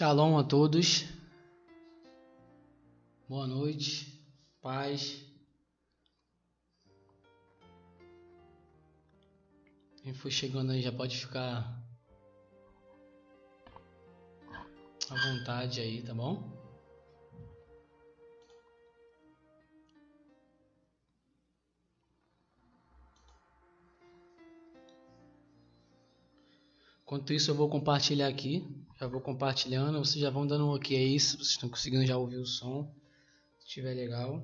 Shalom a todos, boa noite, paz. Quem for chegando aí já pode ficar à vontade aí, tá bom? Enquanto isso eu vou compartilhar aqui, já vou compartilhando, vocês já vão dando um ok aí, se vocês estão conseguindo já ouvir o som, se estiver legal.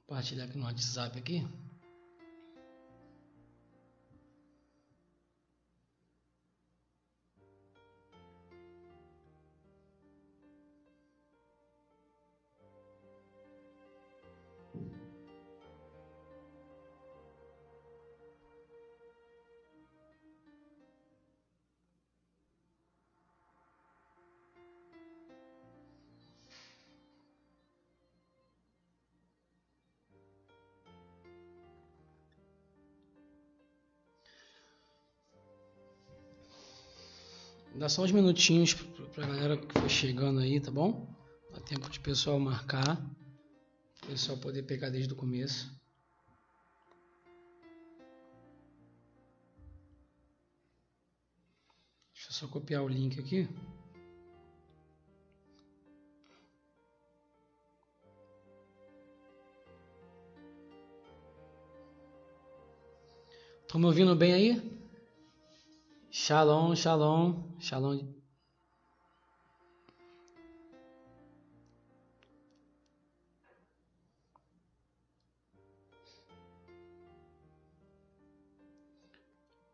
Compartilhar aqui no WhatsApp aqui. Dá só uns minutinhos pra galera que for chegando aí, tá bom? Dá tempo de pessoal marcar, o pessoal poder pegar desde o começo. Deixa eu só copiar o link aqui. Estão me ouvindo bem aí? Shalom, shalom, shalom.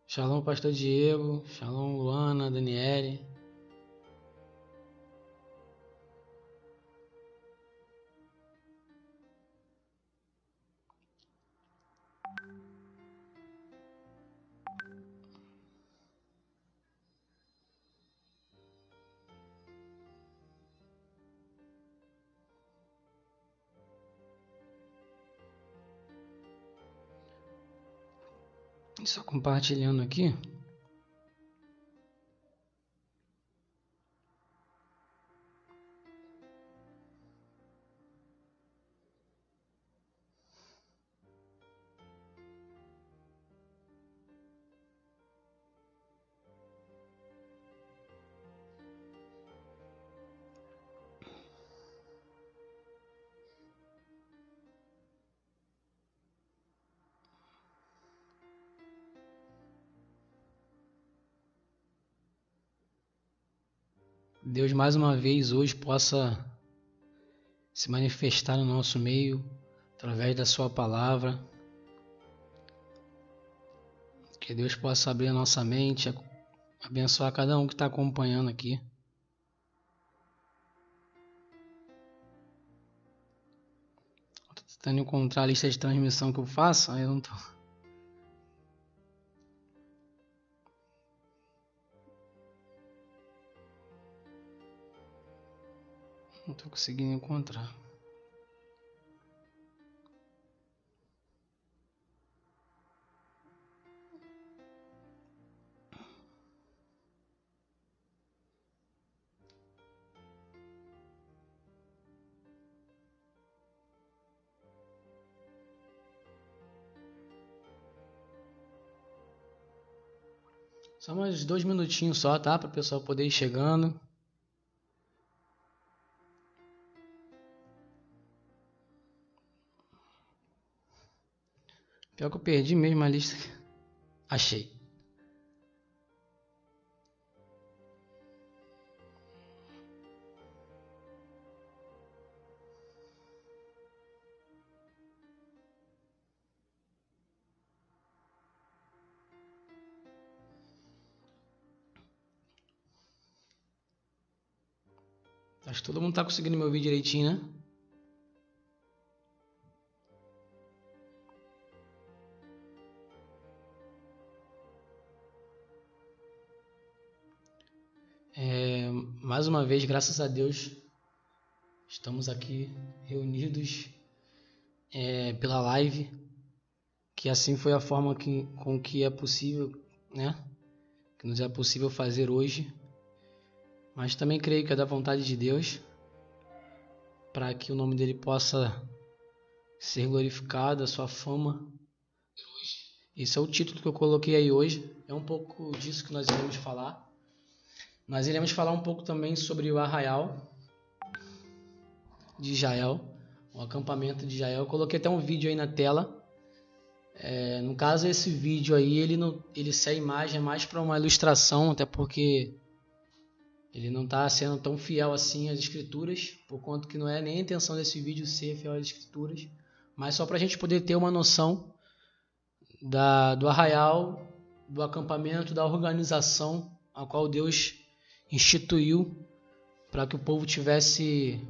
Shalom, pastor Diego. Shalom, Luana, Daniele. Só compartilhando aqui. Deus mais uma vez hoje possa se manifestar no nosso meio através da sua palavra. Que Deus possa abrir a nossa mente, abençoar cada um que está acompanhando aqui. Estou tentando encontrar a lista de transmissão que eu faço, aí eu não estou. Não estou conseguindo encontrar. Só mais 2 minutinhos só, tá? Para o pessoal poder ir chegando. Pior que eu perdi mesmo a lista. Achei. Acho que todo mundo está conseguindo me ouvir direitinho, né? Mais uma vez, graças a Deus, estamos aqui reunidos pela live, que assim foi a forma com que é possível, né? Que nos é possível fazer hoje. Mas também creio que é da vontade de Deus, para que o nome dele possa ser glorificado, a sua fama. Esse é o título que eu coloquei aí hoje. É um pouco disso que nós iremos falar. Nós iremos falar um pouco também sobre o arraial de Israel, o acampamento de Israel. Eu coloquei até um vídeo aí na tela. No caso, esse vídeo aí, ele sem imagem é mais para uma ilustração, até porque ele não está sendo tão fiel assim às escrituras, por conta que não é nem a intenção desse vídeo ser fiel às escrituras, mas só para a gente poder ter uma noção do arraial, do acampamento, da organização a qual Deus instituiu para que o povo tivesse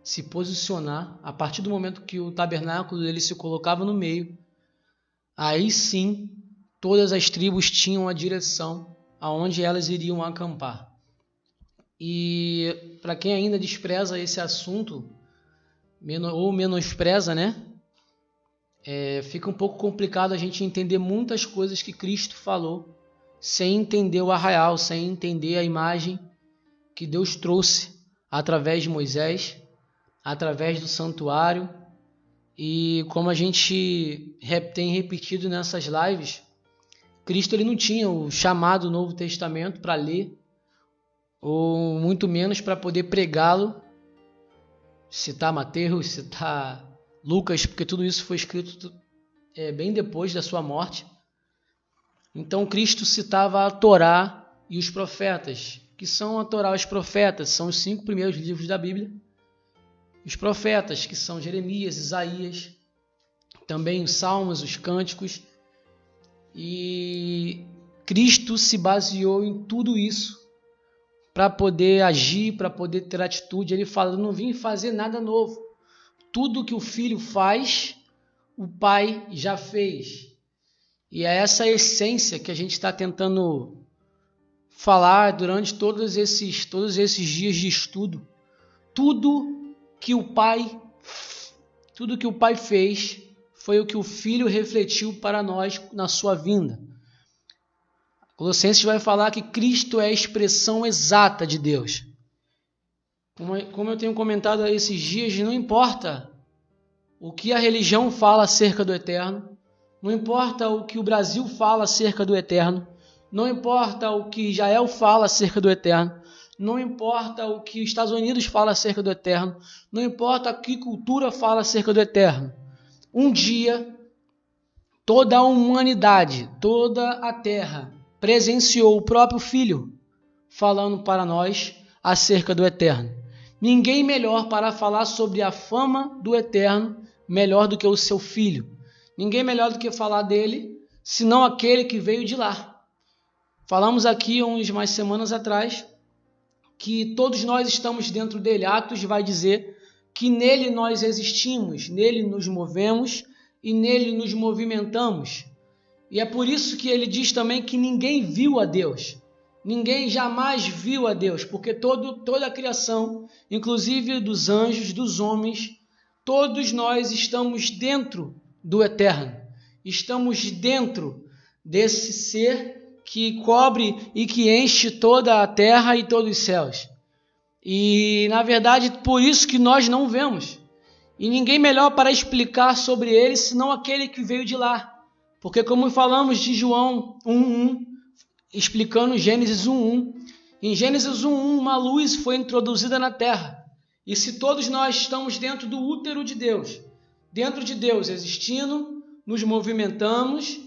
se posicionar. A partir do momento que o tabernáculo dele se colocava no meio, aí sim todas as tribos tinham a direção aonde elas iriam acampar. E para quem ainda despreza esse assunto, ou menospreza, né? Fica um pouco complicado a gente entender muitas coisas que Cristo falou, sem entender o arraial, sem entender a imagem que Deus trouxe através de Moisés, através do santuário. E como a gente tem repetido nessas lives, Cristo ele não tinha o chamado Novo Testamento para ler, ou muito menos para poder pregá-lo, citar Mateus, citar Lucas, porque tudo isso foi escrito bem depois da sua morte. Então Cristo citava a Torá e os profetas. Que são a Torá e os profetas? São os 5 primeiros livros da Bíblia. Os profetas, que são Jeremias, Isaías, também os Salmos, os Cânticos. E Cristo se baseou em tudo isso para poder agir, para poder ter atitude. Ele fala: eu não vim fazer nada novo. Tudo que o Filho faz, o Pai já fez. E é essa essência que a gente está tentando falar durante todos esses dias de estudo. Tudo que o Pai fez foi o que o Filho refletiu para nós na sua vinda. Colossenses vai falar que Cristo é a expressão exata de Deus. Como eu tenho comentado esses dias, não importa o que a religião fala acerca do eterno, não importa o que o Brasil fala acerca do eterno, não importa o que Israel fala acerca do eterno, não importa o que os Estados Unidos fala acerca do eterno, não importa o que cultura fala acerca do eterno. Um dia, toda a humanidade, toda a terra, presenciou o próprio Filho falando para nós acerca do eterno. Ninguém melhor para falar sobre a fama do eterno, melhor do que o seu Filho. Ninguém melhor do que falar dele, senão aquele que veio de lá. Falamos aqui umas semanas atrás que todos nós estamos dentro dele. Atos vai dizer que nele nós existimos, nele nos movemos e nele nos movimentamos. E é por isso que ele diz também que ninguém viu a Deus. Ninguém jamais viu a Deus, porque toda a criação, inclusive dos anjos, dos homens, todos nós estamos dentro do eterno. Estamos dentro desse ser que cobre e que enche toda a terra e todos os céus. E, na verdade, por isso que nós não vemos. E ninguém melhor para explicar sobre ele, senão aquele que veio de lá. Porque como falamos de João 1.1, explicando Gênesis 1.1, em Gênesis 1.1 uma luz foi introduzida na terra. E se todos nós estamos dentro do útero de Deus, dentro de Deus existindo, nos movimentamos,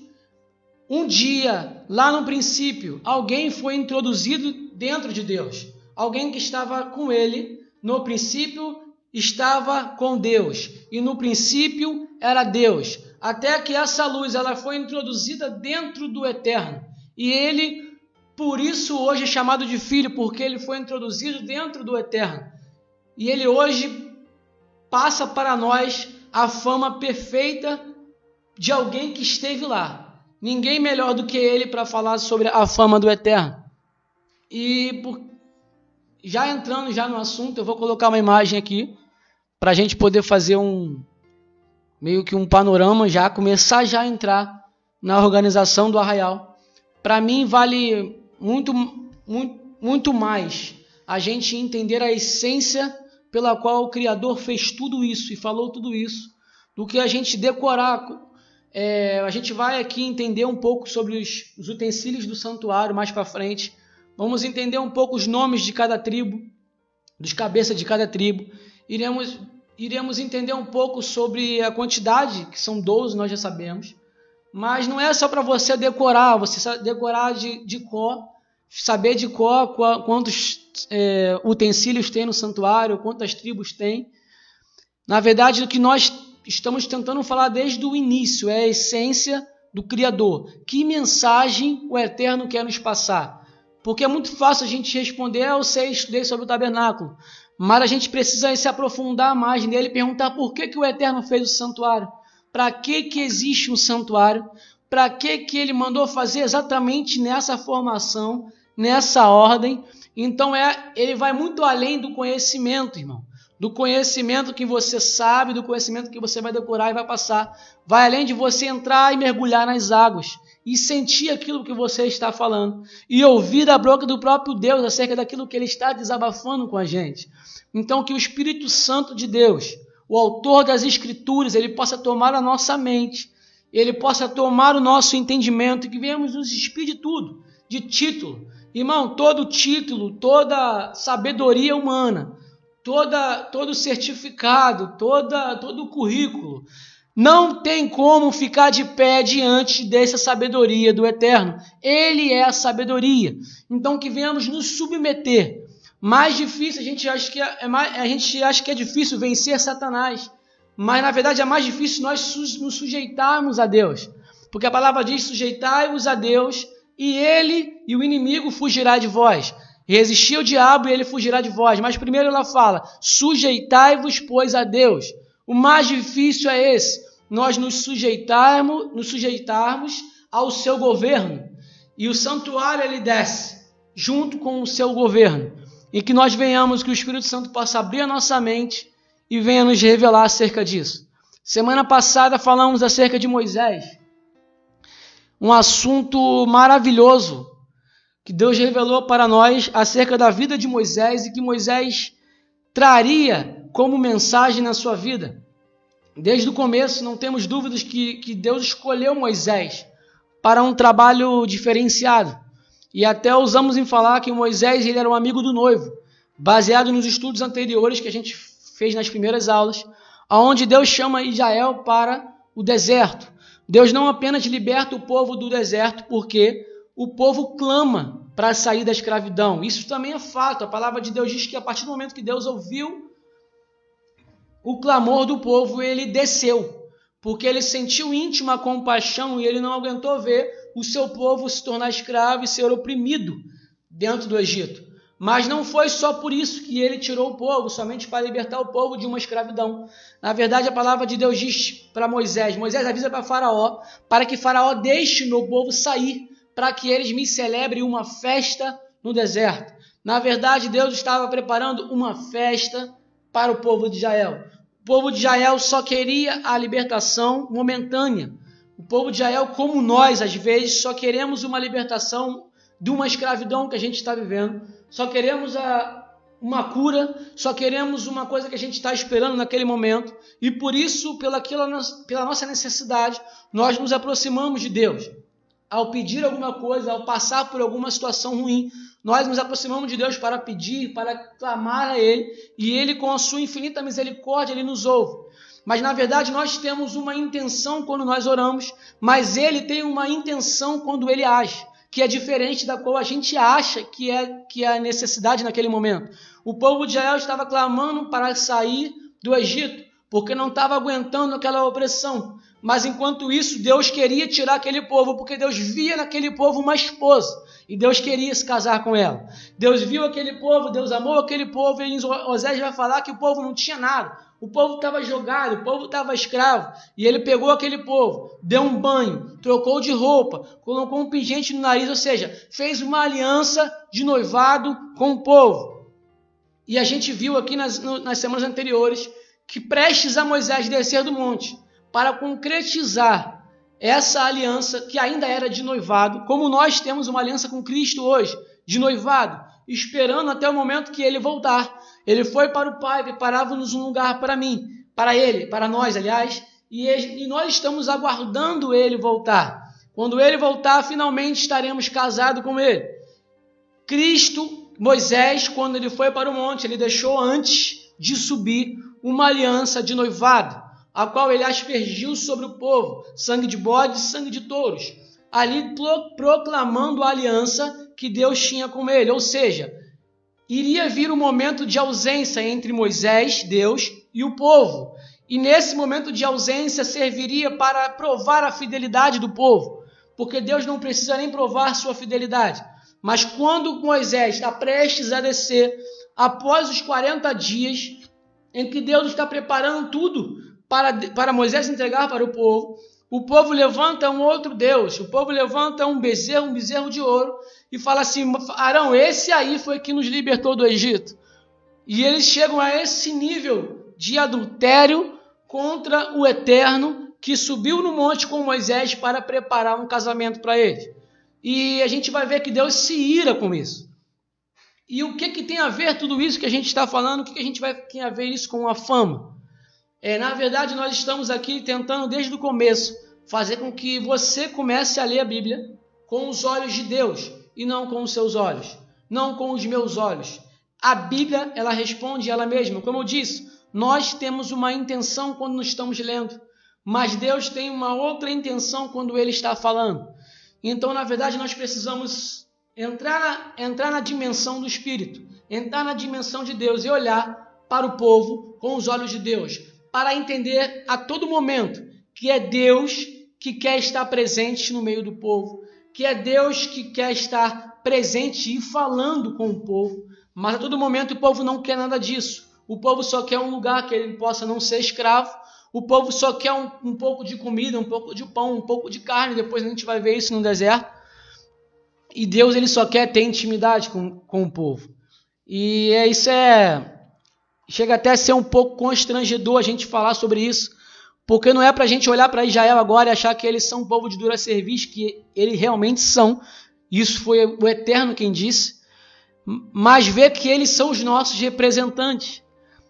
um dia, lá no princípio, alguém foi introduzido dentro de Deus. Alguém que estava com ele, no princípio estava com Deus. E no princípio era Deus. Até que essa luz ela foi introduzida dentro do eterno. E ele, por isso hoje é chamado de filho, porque ele foi introduzido dentro do eterno. E ele hoje passa para nós a fama perfeita de alguém que esteve lá. Ninguém melhor do que ele para falar sobre a fama do eterno. E já entrando no assunto, eu vou colocar uma imagem aqui para a gente poder fazer meio que um panorama já, começar já a entrar na organização do Arraial. Para mim vale muito mais a gente entender a essência pela qual o Criador fez tudo isso e falou tudo isso, do que a gente decorar. A gente vai aqui entender um pouco sobre os utensílios do santuário mais para frente. Vamos entender um pouco os nomes de cada tribo, dos cabeças de cada tribo. Iremos entender um pouco sobre a quantidade, que são 12, nós já sabemos. Mas não é só para você decorar de cor, saber de cor quantos utensílios tem no santuário, quantas tribos tem. Na verdade, o que nós estamos tentando falar desde o início é a essência do Criador. Que mensagem o Eterno quer nos passar? Porque é muito fácil a gente responder, eu estudei sobre o tabernáculo. Mas a gente precisa se aprofundar mais nele e perguntar por que o Eterno fez o santuário. Para que existe um santuário? Para que ele mandou fazer exatamente nessa formação, nessa ordem? Então ele vai muito além do conhecimento, irmão. Do conhecimento que você sabe, do conhecimento que você vai decorar e vai passar. Vai além de você entrar e mergulhar nas águas e sentir aquilo que você está falando e ouvir da boca do próprio Deus acerca daquilo que ele está desabafando com a gente. Então que o Espírito Santo de Deus, o autor das Escrituras, ele possa tomar a nossa mente, ele possa tomar o nosso entendimento e que venhamos nos despir de tudo, de título. Irmão, todo título, toda sabedoria humana, todo certificado, todo o currículo, não tem como ficar de pé diante dessa sabedoria do Eterno. Ele é a sabedoria. Então que venhamos nos submeter. Mais difícil, a gente acha que é difícil vencer Satanás, mas na verdade é mais difícil nós nos sujeitarmos a Deus, porque a palavra diz: sujeitai-vos a Deus e ele e o inimigo fugirá de vós. Resistir ao diabo e ele fugirá de vós. Mas primeiro ela fala: sujeitai-vos, pois, a Deus. O mais difícil é esse, nós nos sujeitarmos ao seu governo. E o santuário ele desce junto com o seu governo. E que nós venhamos, que o Espírito Santo possa abrir a nossa mente e venha nos revelar acerca disso. Semana passada falamos acerca de Moisés. Um assunto maravilhoso que Deus revelou para nós acerca da vida de Moisés e que Moisés traria como mensagem na sua vida. Desde o começo não temos dúvidas que Deus escolheu Moisés para um trabalho diferenciado. E até ousamos em falar que Moisés ele era um amigo do noivo, baseado nos estudos anteriores que a gente fez nas primeiras aulas, onde Deus chama Israel para o deserto. Deus não apenas liberta o povo do deserto, porque o povo clama para sair da escravidão. Isso também é fato. A palavra de Deus diz que a partir do momento que Deus ouviu o clamor do povo, ele desceu, porque ele sentiu íntima compaixão e ele não aguentou ver o seu povo se tornar escravo e ser oprimido dentro do Egito. Mas não foi só por isso que ele tirou o povo, somente para libertar o povo de uma escravidão. Na verdade, a palavra de Deus diz para Moisés avisa para Faraó, para que Faraó deixe meu povo sair, para que eles me celebrem uma festa no deserto. Na verdade, Deus estava preparando uma festa para o povo de Israel. O povo de Israel só queria a libertação momentânea. O povo de Israel, como nós, às vezes, só queremos uma libertação de uma escravidão que a gente está vivendo. Só queremos uma cura, só queremos uma coisa que a gente está esperando naquele momento. E por isso, pela nossa necessidade, nós nos aproximamos de Deus. Ao pedir alguma coisa, ao passar por alguma situação ruim, nós nos aproximamos de Deus para pedir, para clamar a Ele, e Ele, com a sua infinita misericórdia, Ele nos ouve. Mas, na verdade, nós temos uma intenção quando nós oramos, mas Ele tem uma intenção quando Ele age, que é diferente da qual a gente acha que é a necessidade naquele momento. O povo de Israel estava clamando para sair do Egito, porque não estava aguentando aquela opressão. Mas enquanto isso, Deus queria tirar aquele povo, porque Deus via naquele povo uma esposa, e Deus queria se casar com ela. Deus viu aquele povo, Deus amou aquele povo, e em Osés vai falar que o povo não tinha nada. O povo estava jogado, o povo estava escravo, e ele pegou aquele povo, deu um banho, trocou de roupa, colocou um pingente no nariz, ou seja, fez uma aliança de noivado com o povo. E a gente viu aqui nas semanas anteriores que prestes a Moisés descer do monte, para concretizar essa aliança que ainda era de noivado, como nós temos uma aliança com Cristo hoje, de noivado, esperando até o momento que ele voltar. Ele foi para o Pai, preparava-nos um lugar para mim, para ele, para nós, aliás, e nós estamos aguardando ele voltar. Quando ele voltar, finalmente estaremos casados com ele. Cristo, Moisés, quando ele foi para o monte, ele deixou antes de subir uma aliança de noivado, a qual ele aspergiu sobre o povo, sangue de bode e sangue de touros, ali proclamando a aliança que Deus tinha com ele. Ou seja, iria vir um momento de ausência entre Moisés, Deus, e o povo. E nesse momento de ausência serviria para provar a fidelidade do povo, porque Deus não precisa nem provar sua fidelidade. Mas quando Moisés está prestes a descer, após os 40 dias, em que Deus está preparando tudo para Moisés entregar para o povo levanta um outro Deus, o povo levanta um bezerro de ouro, e fala assim: Arão, esse aí foi que nos libertou do Egito. E eles chegam a esse nível de adultério contra o Eterno, que subiu no monte com Moisés para preparar um casamento para ele. E a gente vai ver que Deus se ira com isso. E o que tem a ver tudo isso que a gente está falando? O que a gente vai ter a ver isso com a fama? Na verdade, nós estamos aqui tentando desde o começo fazer com que você comece a ler a Bíblia com os olhos de Deus e não com os seus olhos, não com os meus olhos. A Bíblia, ela responde ela mesma. Como eu disse, nós temos uma intenção quando nos estamos lendo, mas Deus tem uma outra intenção quando Ele está falando. Então, na verdade, nós precisamos entrar na dimensão do Espírito, entrar na dimensão de Deus e olhar para o povo com os olhos de Deus, para entender a todo momento que é Deus que quer estar presente no meio do povo, que é Deus que quer estar presente e falando com o povo, mas a todo momento o povo não quer nada disso. O povo só quer um lugar que ele possa não ser escravo, o povo só quer um pouco de comida, um pouco de pão, um pouco de carne, depois a gente vai ver isso no deserto. E Deus, ele só quer ter intimidade com o povo. E chega até a ser um pouco constrangedor a gente falar sobre isso, porque não é para a gente olhar para Israel agora e achar que eles são um povo de dura serviço, que eles realmente são. Isso foi o Eterno quem disse. Mas ver que eles são os nossos representantes.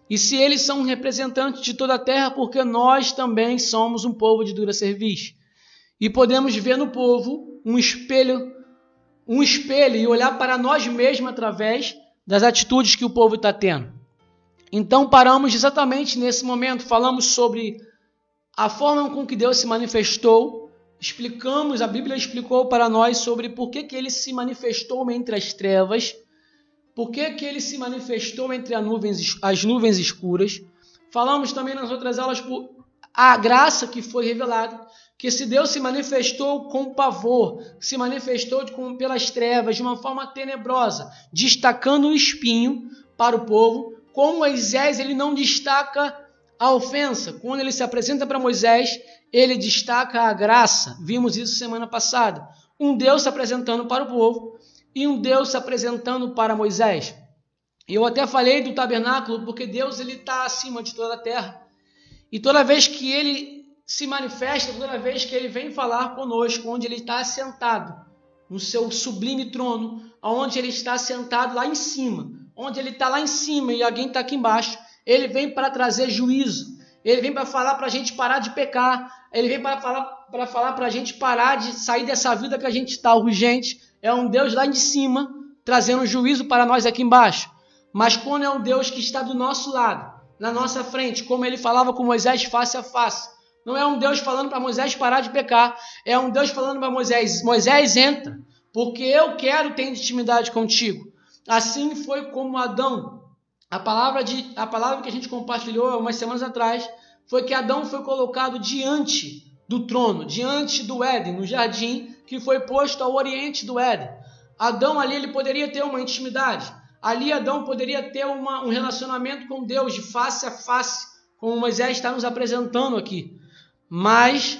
E se eles são representantes de toda a terra, porque nós também somos um povo de dura serviço. E podemos ver no povo um espelho e olhar para nós mesmos através das atitudes que o povo está tendo. Então paramos exatamente nesse momento, falamos sobre a forma com que Deus se manifestou, explicamos, a Bíblia explicou para nós sobre por que ele se manifestou entre as trevas, por que ele se manifestou entre as nuvens escuras. Falamos também nas outras aulas por a graça que foi revelada, que se Deus se manifestou com pavor, se manifestou pelas trevas, de uma forma tenebrosa, destacando o espinho para o povo. Com Moisés, ele não destaca a ofensa. Quando ele se apresenta para Moisés, ele destaca a graça. Vimos isso semana passada. Um Deus se apresentando para o povo e um Deus se apresentando para Moisés. Eu até falei do tabernáculo, porque Deus está acima de toda a terra. E toda vez que ele se manifesta, toda vez que ele vem falar conosco, onde ele está assentado, no seu sublime trono, onde ele está sentado lá em cima, onde ele está lá em cima e alguém está aqui embaixo, ele vem para trazer juízo, ele vem para falar para a gente parar de pecar, ele vem para falar para a gente parar de sair dessa vida que a gente está urgente. É um Deus lá de cima, trazendo juízo para nós aqui embaixo. Mas quando é um Deus que está do nosso lado, na nossa frente, como ele falava com Moisés face a face, não é um Deus falando para Moisés parar de pecar, é um Deus falando para Moisés: Moisés, entra, porque eu quero ter intimidade contigo. Assim foi como Adão. A palavra que a gente compartilhou algumas semanas atrás foi que Adão foi colocado diante do trono, diante do Éden, no jardim que foi posto ao oriente do Éden. Adão ali ele poderia ter uma intimidade. Ali Adão poderia ter um relacionamento com Deus de face a face, como Moisés está nos apresentando aqui. Mas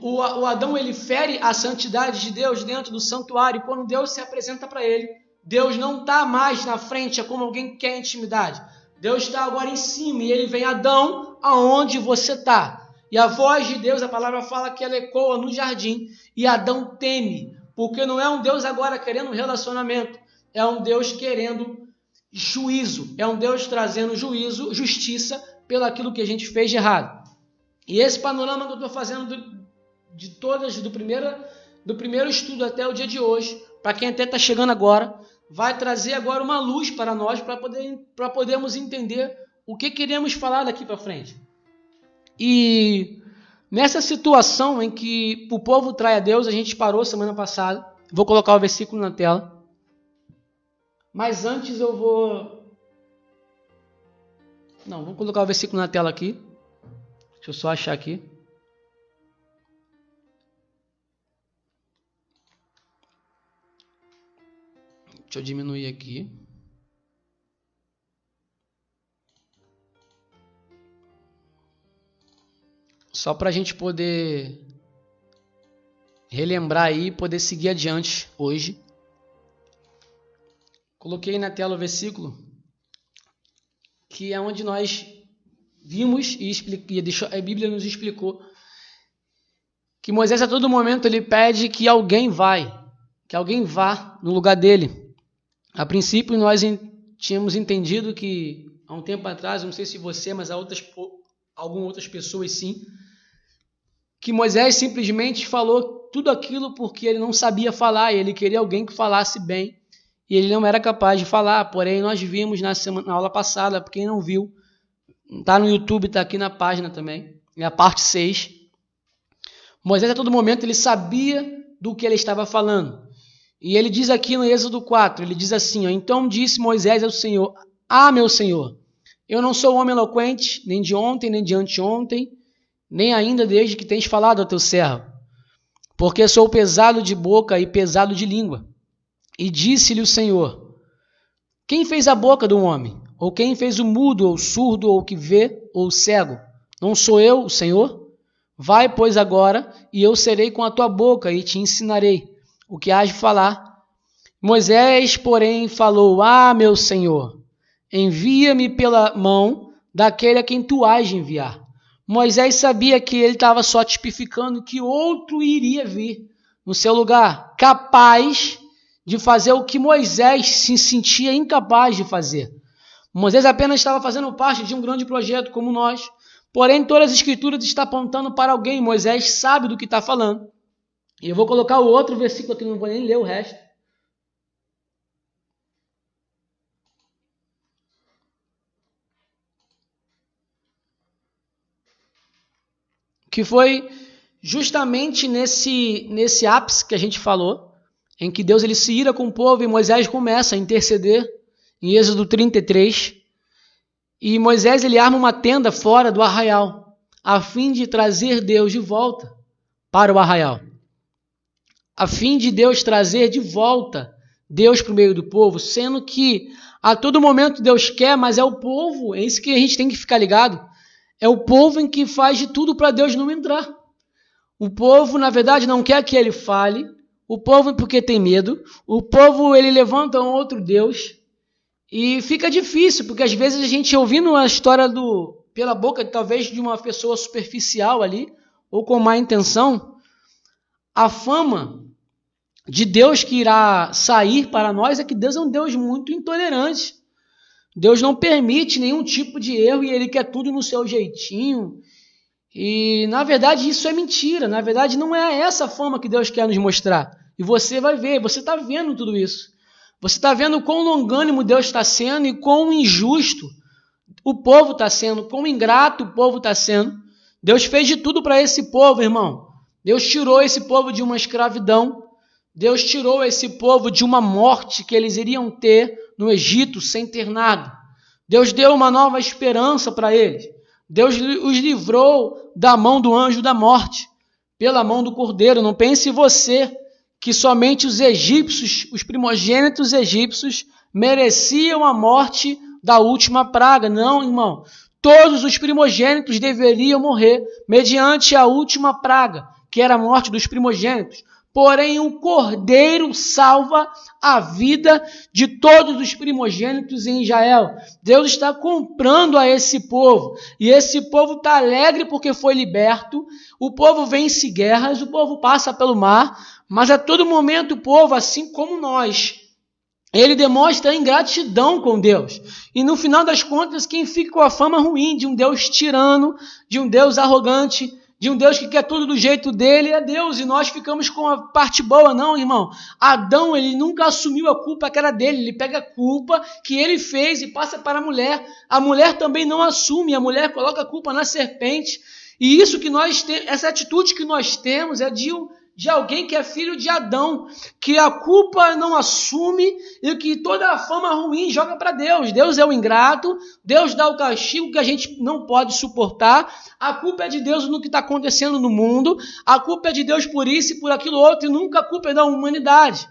o Adão ele fere a santidade de Deus dentro do santuário, e quando Deus se apresenta para ele, Deus não está mais na frente, é como alguém que quer intimidade. Deus está agora em cima e ele vem: Adão, aonde você está? E a voz de Deus, a palavra fala que ela ecoa no jardim. E Adão teme, porque não é um Deus agora querendo um relacionamento, é um Deus querendo juízo, é um Deus trazendo juízo, justiça, pelo aquilo que a gente fez de errado. E esse panorama que eu estou fazendo do primeiro estudo até o dia de hoje, para quem até está chegando agora, vai trazer agora uma luz para nós, para podermos entender o que queremos falar daqui para frente. E nessa situação em que o povo trai a Deus, a gente parou semana passada. Vou colocar o versículo na tela. Mas antes eu vou colocar o versículo na tela aqui. Deixa eu só achar aqui. Deixa eu diminuir aqui. Só para a gente poder relembrar aí e poder seguir adiante hoje. Coloquei na tela o versículo que é onde nós vimos e a Bíblia nos explicou que Moisés a todo momento ele pede que alguém vá no lugar dele. A princípio nós tínhamos entendido que há um tempo atrás, não sei se você, mas algumas outras pessoas sim, que Moisés simplesmente falou tudo aquilo porque ele não sabia falar e ele queria alguém que falasse bem e ele não era capaz de falar. Porém, nós vimos na aula passada, para quem não viu, está no YouTube, está aqui na página também, é a parte 6. Moisés a todo momento ele sabia do que ele estava falando. E ele diz aqui no Êxodo 4, ele diz assim, então disse Moisés ao Senhor, meu Senhor, eu não sou homem eloquente, nem de ontem, nem de anteontem, nem ainda desde que tens falado ao teu servo, porque sou pesado de boca e pesado de língua. E disse-lhe o Senhor, quem fez a boca do homem? Ou quem fez o mudo, ou o surdo, ou o que vê, ou o cego? Não sou eu, o Senhor? Vai, pois, agora, e eu serei com a tua boca, e te ensinarei o que hás de falar. Moisés, porém, falou, meu Senhor, envia-me pela mão daquele a quem tu hás de enviar. Moisés sabia que ele estava só tipificando que outro iria vir no seu lugar, capaz de fazer o que Moisés se sentia incapaz de fazer. Moisés apenas estava fazendo parte de um grande projeto como nós, porém todas as escrituras estão apontando para alguém. Moisés sabe do que está falando. E eu vou colocar o outro versículo aqui, não vou nem ler o resto. Que foi justamente nesse ápice que a gente falou, em que Deus ele se ira com o povo e Moisés começa a interceder, em Êxodo 33. E Moisés ele arma uma tenda fora do arraial, a fim de trazer Deus de volta para o arraial. A fim de Deus trazer de volta Deus para o meio do povo, sendo que a todo momento Deus quer, mas é o povo, é isso que a gente tem que ficar ligado, é o povo em que faz de tudo para Deus não entrar. O povo, na verdade, não quer que ele fale, o povo porque tem medo, o povo ele levanta um outro Deus e fica difícil, porque às vezes a gente ouvindo a história pela boca talvez de uma pessoa superficial ali, ou com má intenção, a fama de Deus que irá sair para nós é que Deus é um Deus muito intolerante. Deus não permite nenhum tipo de erro e Ele quer tudo no seu jeitinho. E, na verdade, isso é mentira. Na verdade, não é essa fama que Deus quer nos mostrar. E você vai ver, você está vendo tudo isso. Você está vendo quão longânimo Deus está sendo e quão injusto o povo está sendo, quão ingrato o povo está sendo. Deus fez de tudo para esse povo, irmão. Deus tirou esse povo de uma escravidão. Deus tirou esse povo de uma morte que eles iriam ter no Egito sem ter nada. Deus deu uma nova esperança para eles. Deus os livrou da mão do anjo da morte, pela mão do cordeiro. Não pense você que somente os egípcios, os primogênitos egípcios, mereciam a morte da última praga. Não, irmão. Todos os primogênitos deveriam morrer mediante a última praga, que era a morte dos primogênitos. porém o Cordeiro salva a vida de todos os primogênitos em Israel. Deus está comprando a esse povo, e esse povo está alegre porque foi liberto. O povo vence guerras, o povo passa pelo mar, mas a todo momento o povo, assim como nós, ele demonstra ingratidão com Deus. E no final das contas, quem fica com a fama ruim de um Deus tirano, de um Deus arrogante, de um Deus que quer tudo do jeito dele, é Deus. E nós ficamos com a parte boa. Não, irmão. Adão, ele nunca assumiu a culpa que era dele. Ele pega a culpa que ele fez e passa para a mulher. A mulher também não assume. A mulher coloca a culpa na serpente. E isso que nós temos, essa atitude que nós temos é de alguém que é filho de Adão, que a culpa não assume e que toda a fama ruim joga para Deus. Deus é o ingrato, Deus dá o castigo que a gente não pode suportar. A culpa é de Deus no que está acontecendo no mundo, a culpa é de Deus por isso e por aquilo outro, e nunca a culpa é da humanidade.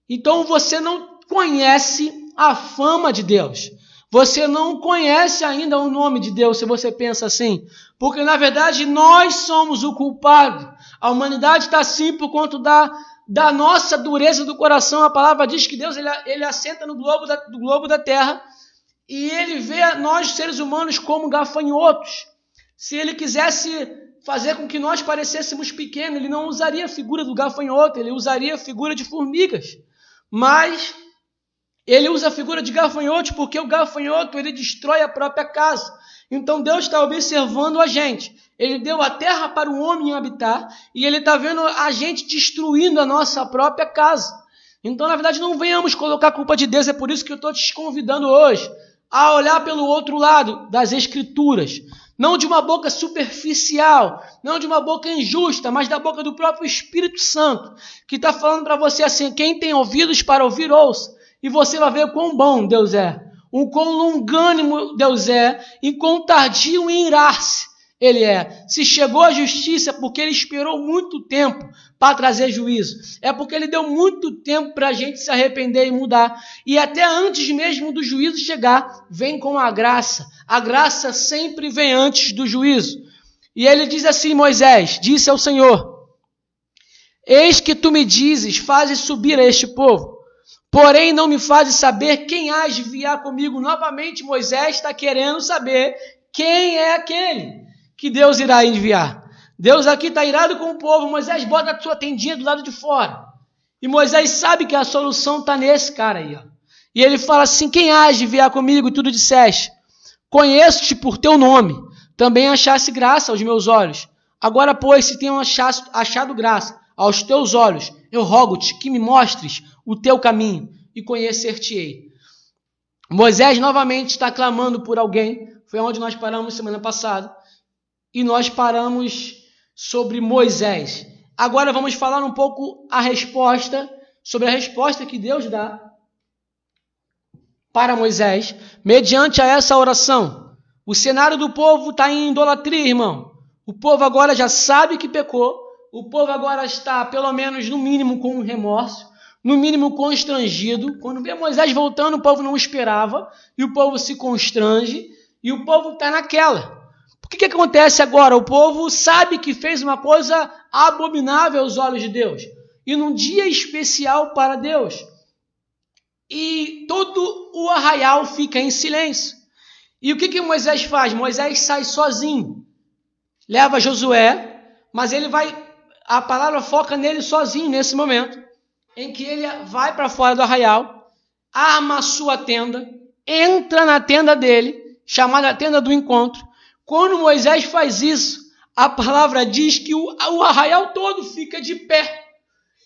Então você não conhece a fama de Deus. Você não conhece ainda o nome de Deus, se você pensa assim. Porque, na verdade, nós somos o culpado. A humanidade está assim por conta da nossa dureza do coração. A palavra diz que Deus ele assenta no globo da terra e ele vê nós, seres humanos, como gafanhotos. Se ele quisesse fazer com que nós parecêssemos pequenos, ele não usaria a figura do gafanhoto, ele usaria a figura de formigas. Mas ele usa a figura de gafanhoto porque o gafanhoto ele destrói a própria casa. Então Deus está observando a gente. Ele deu a terra para o homem habitar e ele está vendo a gente destruindo a nossa própria casa. Então, na verdade, não venhamos colocar a culpa de Deus. É por isso que eu estou te convidando hoje a olhar pelo outro lado das Escrituras. Não de uma boca superficial, não de uma boca injusta, mas da boca do próprio Espírito Santo, que está falando para você assim: quem tem ouvidos para ouvir, ouça. E você vai ver quão bom Deus é, o quão longânimo Deus é, e quão tardio em irar-se Ele é. Se chegou à justiça, porque Ele esperou muito tempo para trazer juízo. É porque Ele deu muito tempo para a gente se arrepender e mudar. E até antes mesmo do juízo chegar, vem com a graça. A graça sempre vem antes do juízo. E Ele diz assim: Moisés, disse ao Senhor: eis que tu me dizes, fazes subir a este povo, porém não me fazes saber quem hás de enviar comigo. Novamente Moisés está querendo saber quem é aquele que Deus irá enviar. Deus aqui está irado com o povo. Moisés, bota a sua tendinha do lado de fora. E Moisés sabe que a solução está nesse cara aí. Ó. E ele fala assim: quem hás de enviar comigo? E tudo disseste: conheço-te por teu nome, também achaste graça aos meus olhos. Agora, pois, se tenho achado graça aos teus olhos, eu rogo-te que me mostres o teu caminho e conhecer-te-ei. Moisés novamente está clamando por alguém. Foi onde nós paramos semana passada. E nós paramos sobre Moisés. Agora vamos falar um pouco sobre a resposta que Deus dá para Moisés, mediante a essa oração. O cenário do povo está em idolatria, irmão. O povo agora já sabe que pecou. O povo agora está, pelo menos, no mínimo, com remorso, no mínimo constrangido. Quando vê Moisés voltando, o povo não esperava, e o povo se constrange, e o povo está naquela. O que acontece agora? O povo sabe que fez uma coisa abominável aos olhos de Deus, e num dia especial para Deus. E todo o arraial fica em silêncio. E o que Moisés faz? Moisés sai sozinho, leva Josué, mas a palavra foca nele sozinho nesse momento, em que ele vai para fora do arraial, arma a sua tenda, entra na tenda dele, chamada tenda do encontro. Quando Moisés faz isso, a palavra diz que o arraial todo fica de pé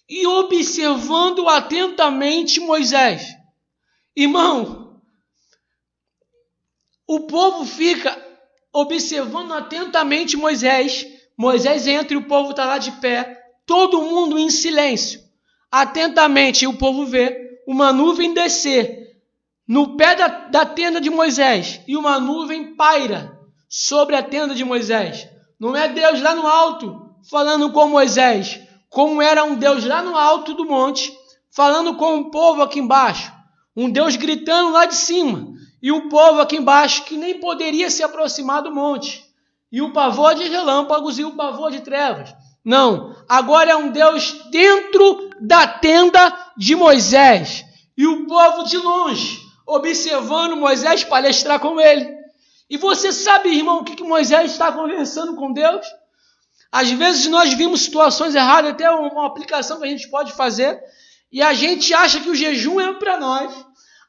e observando atentamente Moisés. Irmão, o povo fica observando atentamente Moisés. Moisés entra e o povo está lá de pé, todo mundo em silêncio. Atentamente o povo vê uma nuvem descer no pé da tenda de Moisés e uma nuvem paira sobre a tenda de Moisés. Não é Deus lá no alto falando com Moisés, como era um Deus lá no alto do monte, falando com o povo aqui embaixo. Um Deus gritando lá de cima, e o povo aqui embaixo que nem poderia se aproximar do monte. E o pavor de relâmpagos e o pavor de trevas. Não, agora é um Deus dentro da tenda de Moisés. E o povo de longe, observando Moisés palestrar com ele. E você sabe, irmão, o que Moisés está conversando com Deus? Às vezes nós vimos situações erradas, até uma aplicação que a gente pode fazer, e a gente acha que o jejum é para nós.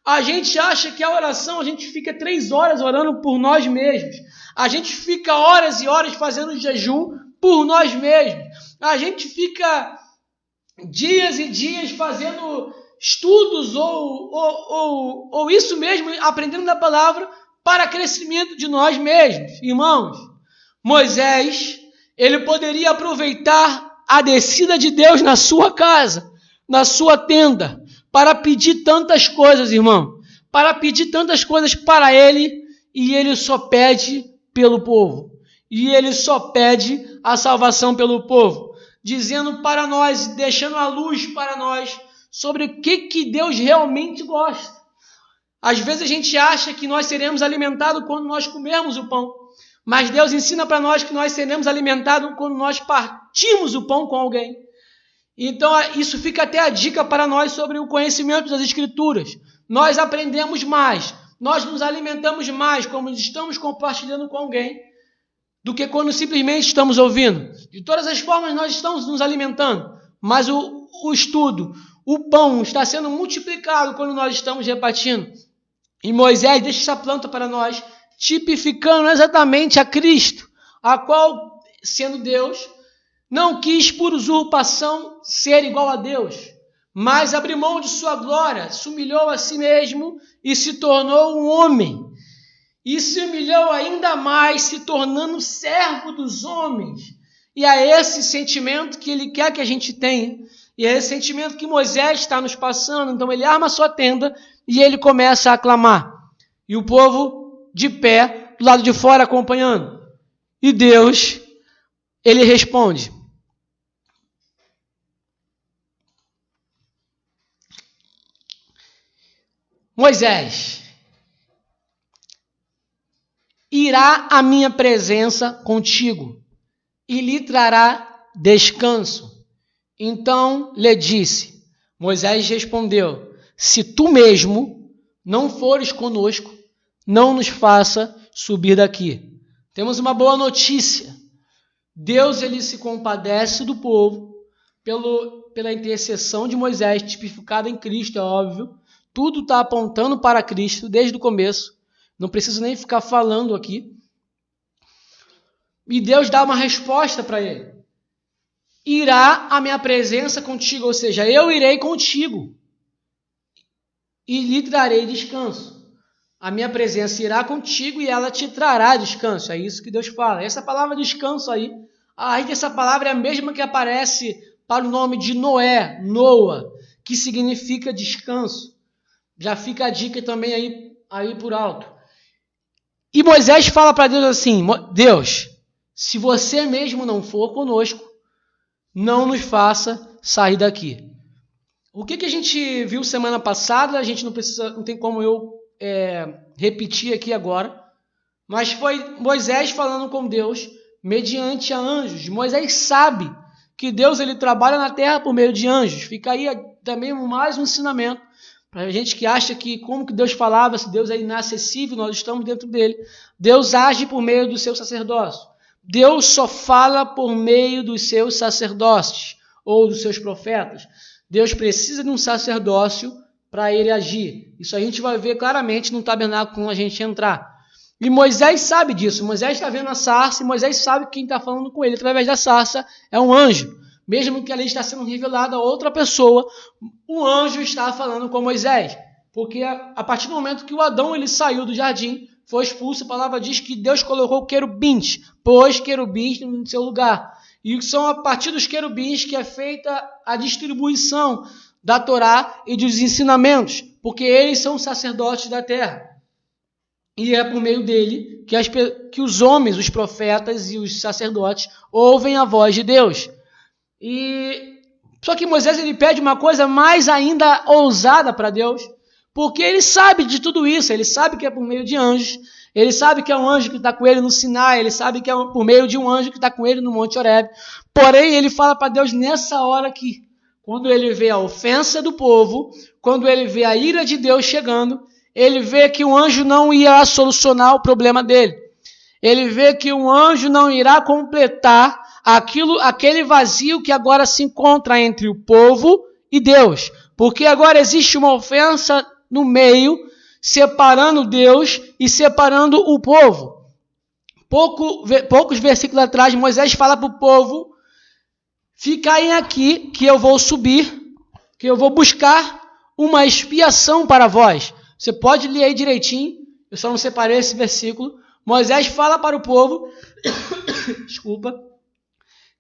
A gente acha que a oração, a gente fica 3 horas orando por nós mesmos. A gente fica horas e horas fazendo jejum por nós mesmos. A gente fica dias e dias fazendo estudos ou isso mesmo, aprendendo da palavra para crescimento de nós mesmos. Irmãos, Moisés, ele poderia aproveitar a descida de Deus na sua casa, na sua tenda, para pedir tantas coisas, irmão, para pedir tantas coisas para ele, e ele só pede pelo povo, e ele só pede a salvação pelo povo, dizendo para nós, deixando a luz para nós, sobre o que Deus realmente gosta. Às vezes a gente acha que nós seremos alimentados quando nós comermos o pão, mas Deus ensina para nós que nós seremos alimentados quando nós partimos o pão com alguém. Então isso fica até a dica para nós sobre o conhecimento das Escrituras. Nós aprendemos mais, nós nos alimentamos mais quando estamos compartilhando com alguém do que quando simplesmente estamos ouvindo. De todas as formas nós estamos nos alimentando, mas o estudo, o pão está sendo multiplicado quando nós estamos repartindo. E Moisés deixa essa planta para nós, tipificando exatamente a Cristo, a qual, sendo Deus, não quis por usurpação ser igual a Deus, mas abriu mão de sua glória, se humilhou a si mesmo e se tornou um homem. E se humilhou ainda mais, se tornando servo dos homens. E é esse sentimento que ele quer que a gente tenha. E é esse sentimento que Moisés está nos passando. Então ele arma a sua tenda e ele começa a clamar. E o povo de pé, do lado de fora, acompanhando. E Deus, ele responde. Moisés, irá a minha presença contigo e lhe trará descanso. Então lhe disse, Moisés respondeu, se tu mesmo não fores conosco, não nos faça subir daqui. Temos uma boa notícia. Deus ele se compadece do povo pela intercessão de Moisés, tipificada em Cristo, é óbvio. Tudo está apontando para Cristo desde o começo. Não preciso nem ficar falando aqui. E Deus dá uma resposta para ele. Irá a minha presença contigo, ou seja, eu irei contigo e lhe trarei descanso. A minha presença irá contigo e ela te trará descanso. É isso que Deus fala. Essa palavra descanso aí, essa palavra é a mesma que aparece para o nome de Noé, Noa, que significa descanso. Já fica a dica também aí por alto. E Moisés fala para Deus assim, Deus, se você mesmo não for conosco, não nos faça sair daqui. O que a gente viu semana passada, a gente não tem como eu repetir aqui agora, mas foi Moisés falando com Deus mediante a anjos. Moisés sabe que Deus ele trabalha na terra por meio de anjos. Fica aí também mais um ensinamento para a gente que acha que como que Deus falava, se Deus é inacessível, nós estamos dentro dele. Deus age por meio do seu sacerdócio. Deus só fala por meio dos seus sacerdotes ou dos seus profetas. Deus precisa de um sacerdócio para ele agir. Isso a gente vai ver claramente no tabernáculo quando a gente entrar. E Moisés sabe disso. Moisés está vendo a sarça e Moisés sabe que quem está falando com ele através da sarça é um anjo. Mesmo que ali está sendo revelada a outra pessoa, o anjo está falando com Moisés. Porque a partir do momento que o Adão ele saiu do jardim, foi expulso, a palavra diz que Deus colocou querubins, pôs querubins no seu lugar. E são a partir dos querubins que é feita a distribuição da Torá e dos ensinamentos, porque eles são os sacerdotes da terra. E é por meio dele que os homens, os profetas e os sacerdotes ouvem a voz de Deus. Só que Moisés ele pede uma coisa mais ainda ousada para Deus, porque ele sabe de tudo isso, ele sabe que é por meio de anjos, Ele sabe que é um anjo que está com ele no Sinai, ele sabe que é por meio de um anjo que está com ele no Monte Horebe. Porém, ele fala para Deus nessa hora que, quando ele vê a ofensa do povo, quando ele vê a ira de Deus chegando, ele vê que o anjo não irá solucionar o problema dele. Ele vê que um anjo não irá completar aquele vazio que agora se encontra entre o povo e Deus. Porque agora existe uma ofensa no meio, separando Deus e separando o povo. Poucos versículos atrás, Moisés fala para o povo: ficaem aqui, que eu vou subir, que eu vou buscar uma expiação para vós. Você pode ler aí direitinho, eu só não separei esse versículo. Moisés fala para o povo, desculpa,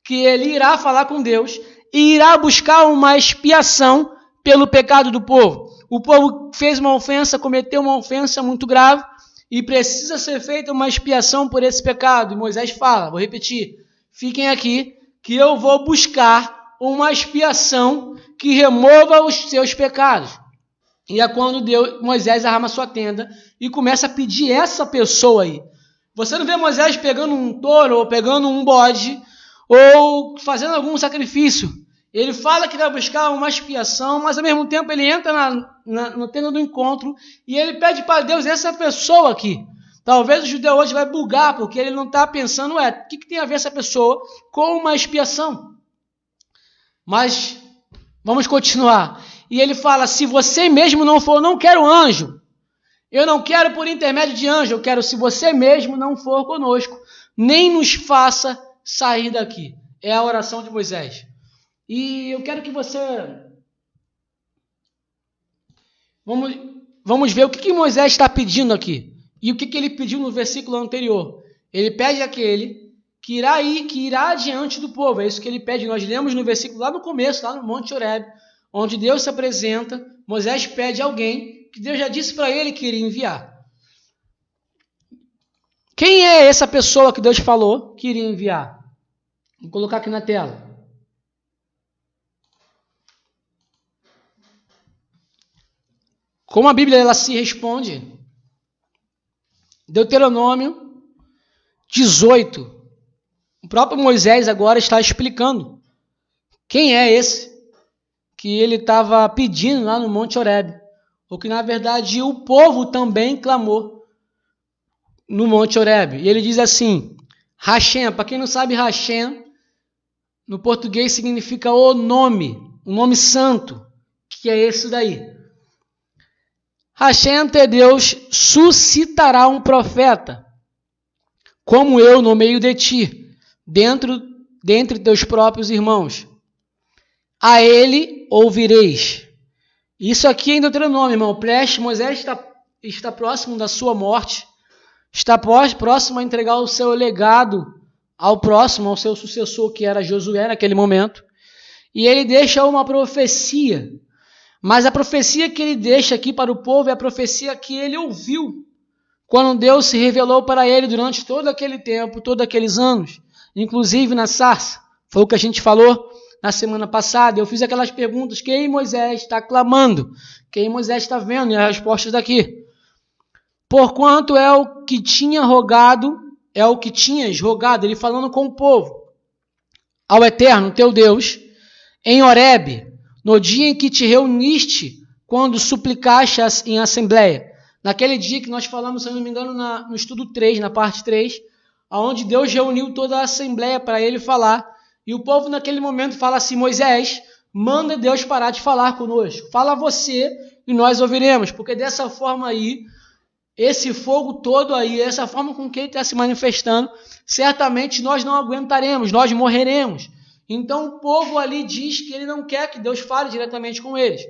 que ele irá falar com Deus e irá buscar uma expiação pelo pecado do povo. O povo fez uma ofensa, cometeu uma ofensa muito grave e precisa ser feita uma expiação por esse pecado. E Moisés fala, vou repetir, fiquem aqui, que eu vou buscar uma expiação que remova os seus pecados. E é quando Moisés arma sua tenda e começa a pedir essa pessoa aí. Você não vê Moisés pegando um touro ou pegando um bode ou fazendo algum sacrifício. Ele fala que vai buscar uma expiação, mas ao mesmo tempo ele entra na tenda do encontro e ele pede para Deus essa pessoa aqui. Talvez o judeu hoje vai bugar, porque ele não está pensando, o que tem a ver essa pessoa com uma expiação? Mas vamos continuar. E ele fala, se você mesmo não for, eu não quero anjo. Eu não quero por intermédio de anjo, eu quero se você mesmo não for conosco, nem nos faça sair daqui. É a oração de Moisés. E eu quero que você... Vamos ver o que Moisés está pedindo aqui. E o que ele pediu no versículo anterior. Ele pede aquele que irá diante do povo. É isso que ele pede. Nós lemos no versículo lá no começo, lá no Monte Horebe, onde Deus se apresenta. Moisés pede alguém que Deus já disse para ele que iria enviar. Quem é essa pessoa que Deus falou que iria enviar? Vou colocar aqui na tela. Como a Bíblia ela se responde? Deuteronômio 18. O próprio Moisés agora está explicando quem é esse que ele estava pedindo lá no Monte Horebe. Ou que, na verdade, o povo também clamou no Monte Horebe. E ele diz assim, Hashem, para quem não sabe, Hashem, no português significa o nome santo, que é esse daí. Hashem, teu Deus, suscitará um profeta, como eu no meio de ti, dentre teus próprios irmãos. A ele ouvireis. Isso aqui é em Deuteronômio, irmão. Moisés está próximo da sua morte, está próximo a entregar o seu legado ao seu sucessor, que era Josué naquele momento. E ele deixa uma profecia. Mas a profecia que ele deixa aqui para o povo é a profecia que ele ouviu quando Deus se revelou para ele durante todo aquele tempo, todos aqueles anos, inclusive na sarça. Foi o que a gente falou na semana passada. Eu fiz aquelas perguntas, quem Moisés está clamando? Quem Moisés está vendo? E as respostas daqui. Porquanto é o que tinhas rogado, ele falando com o povo, ao Eterno, teu Deus, em Horebe, no dia em que te reuniste, quando suplicaste em assembleia. Naquele dia que nós falamos, se não me engano, no estudo 3, na parte 3, onde Deus reuniu toda a assembleia para ele falar. E o povo naquele momento fala assim, Moisés, manda Deus parar de falar conosco. Fala você e nós ouviremos. Porque dessa forma aí, esse fogo todo aí, essa forma com que ele está se manifestando, certamente nós não aguentaremos, nós morreremos. Então o povo ali diz que ele não quer que Deus fale diretamente com eles.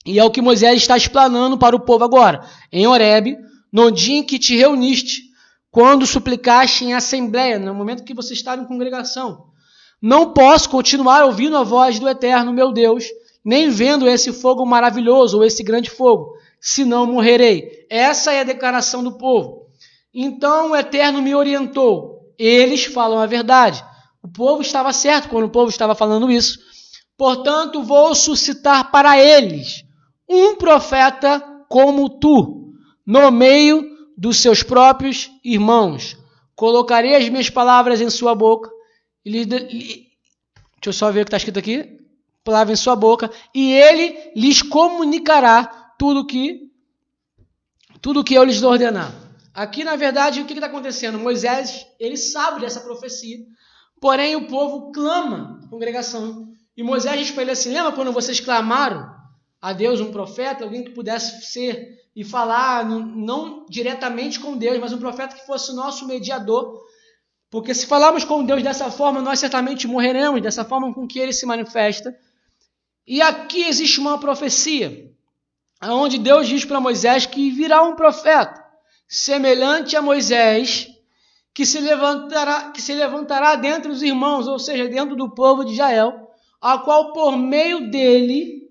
E é o que Moisés está explanando para o povo agora. Em Horebe, no dia em que te reuniste, quando suplicaste em assembleia, no momento que você estava em congregação. Não posso continuar ouvindo a voz do Eterno, meu Deus, nem vendo esse fogo maravilhoso, ou esse grande fogo, senão morrerei. Essa é a declaração do povo. Então o Eterno me orientou. Eles falam a verdade. O povo estava certo quando o povo estava falando isso. Portanto, vou suscitar para eles um profeta como tu, no meio dos seus próprios irmãos. Colocarei as minhas palavras em sua boca. Deixa eu só ver o que está escrito aqui. Palavra em sua boca. E ele lhes comunicará tudo que eu lhes ordenar. Aqui, na verdade, o que está acontecendo? Moisés, ele sabe dessa profecia. Porém, o povo clama, a congregação. E Moisés diz para ele assim, lembra quando vocês clamaram a Deus um profeta, alguém que pudesse ser e falar, não diretamente com Deus, mas um profeta que fosse o nosso mediador. Porque se falarmos com Deus dessa forma, nós certamente morreremos, dessa forma com que ele se manifesta. E aqui existe uma profecia, onde Deus diz para Moisés que virá um profeta, semelhante a Moisés, que se levantará dentre os irmãos, ou seja, dentro do povo de Israel, a qual por meio dele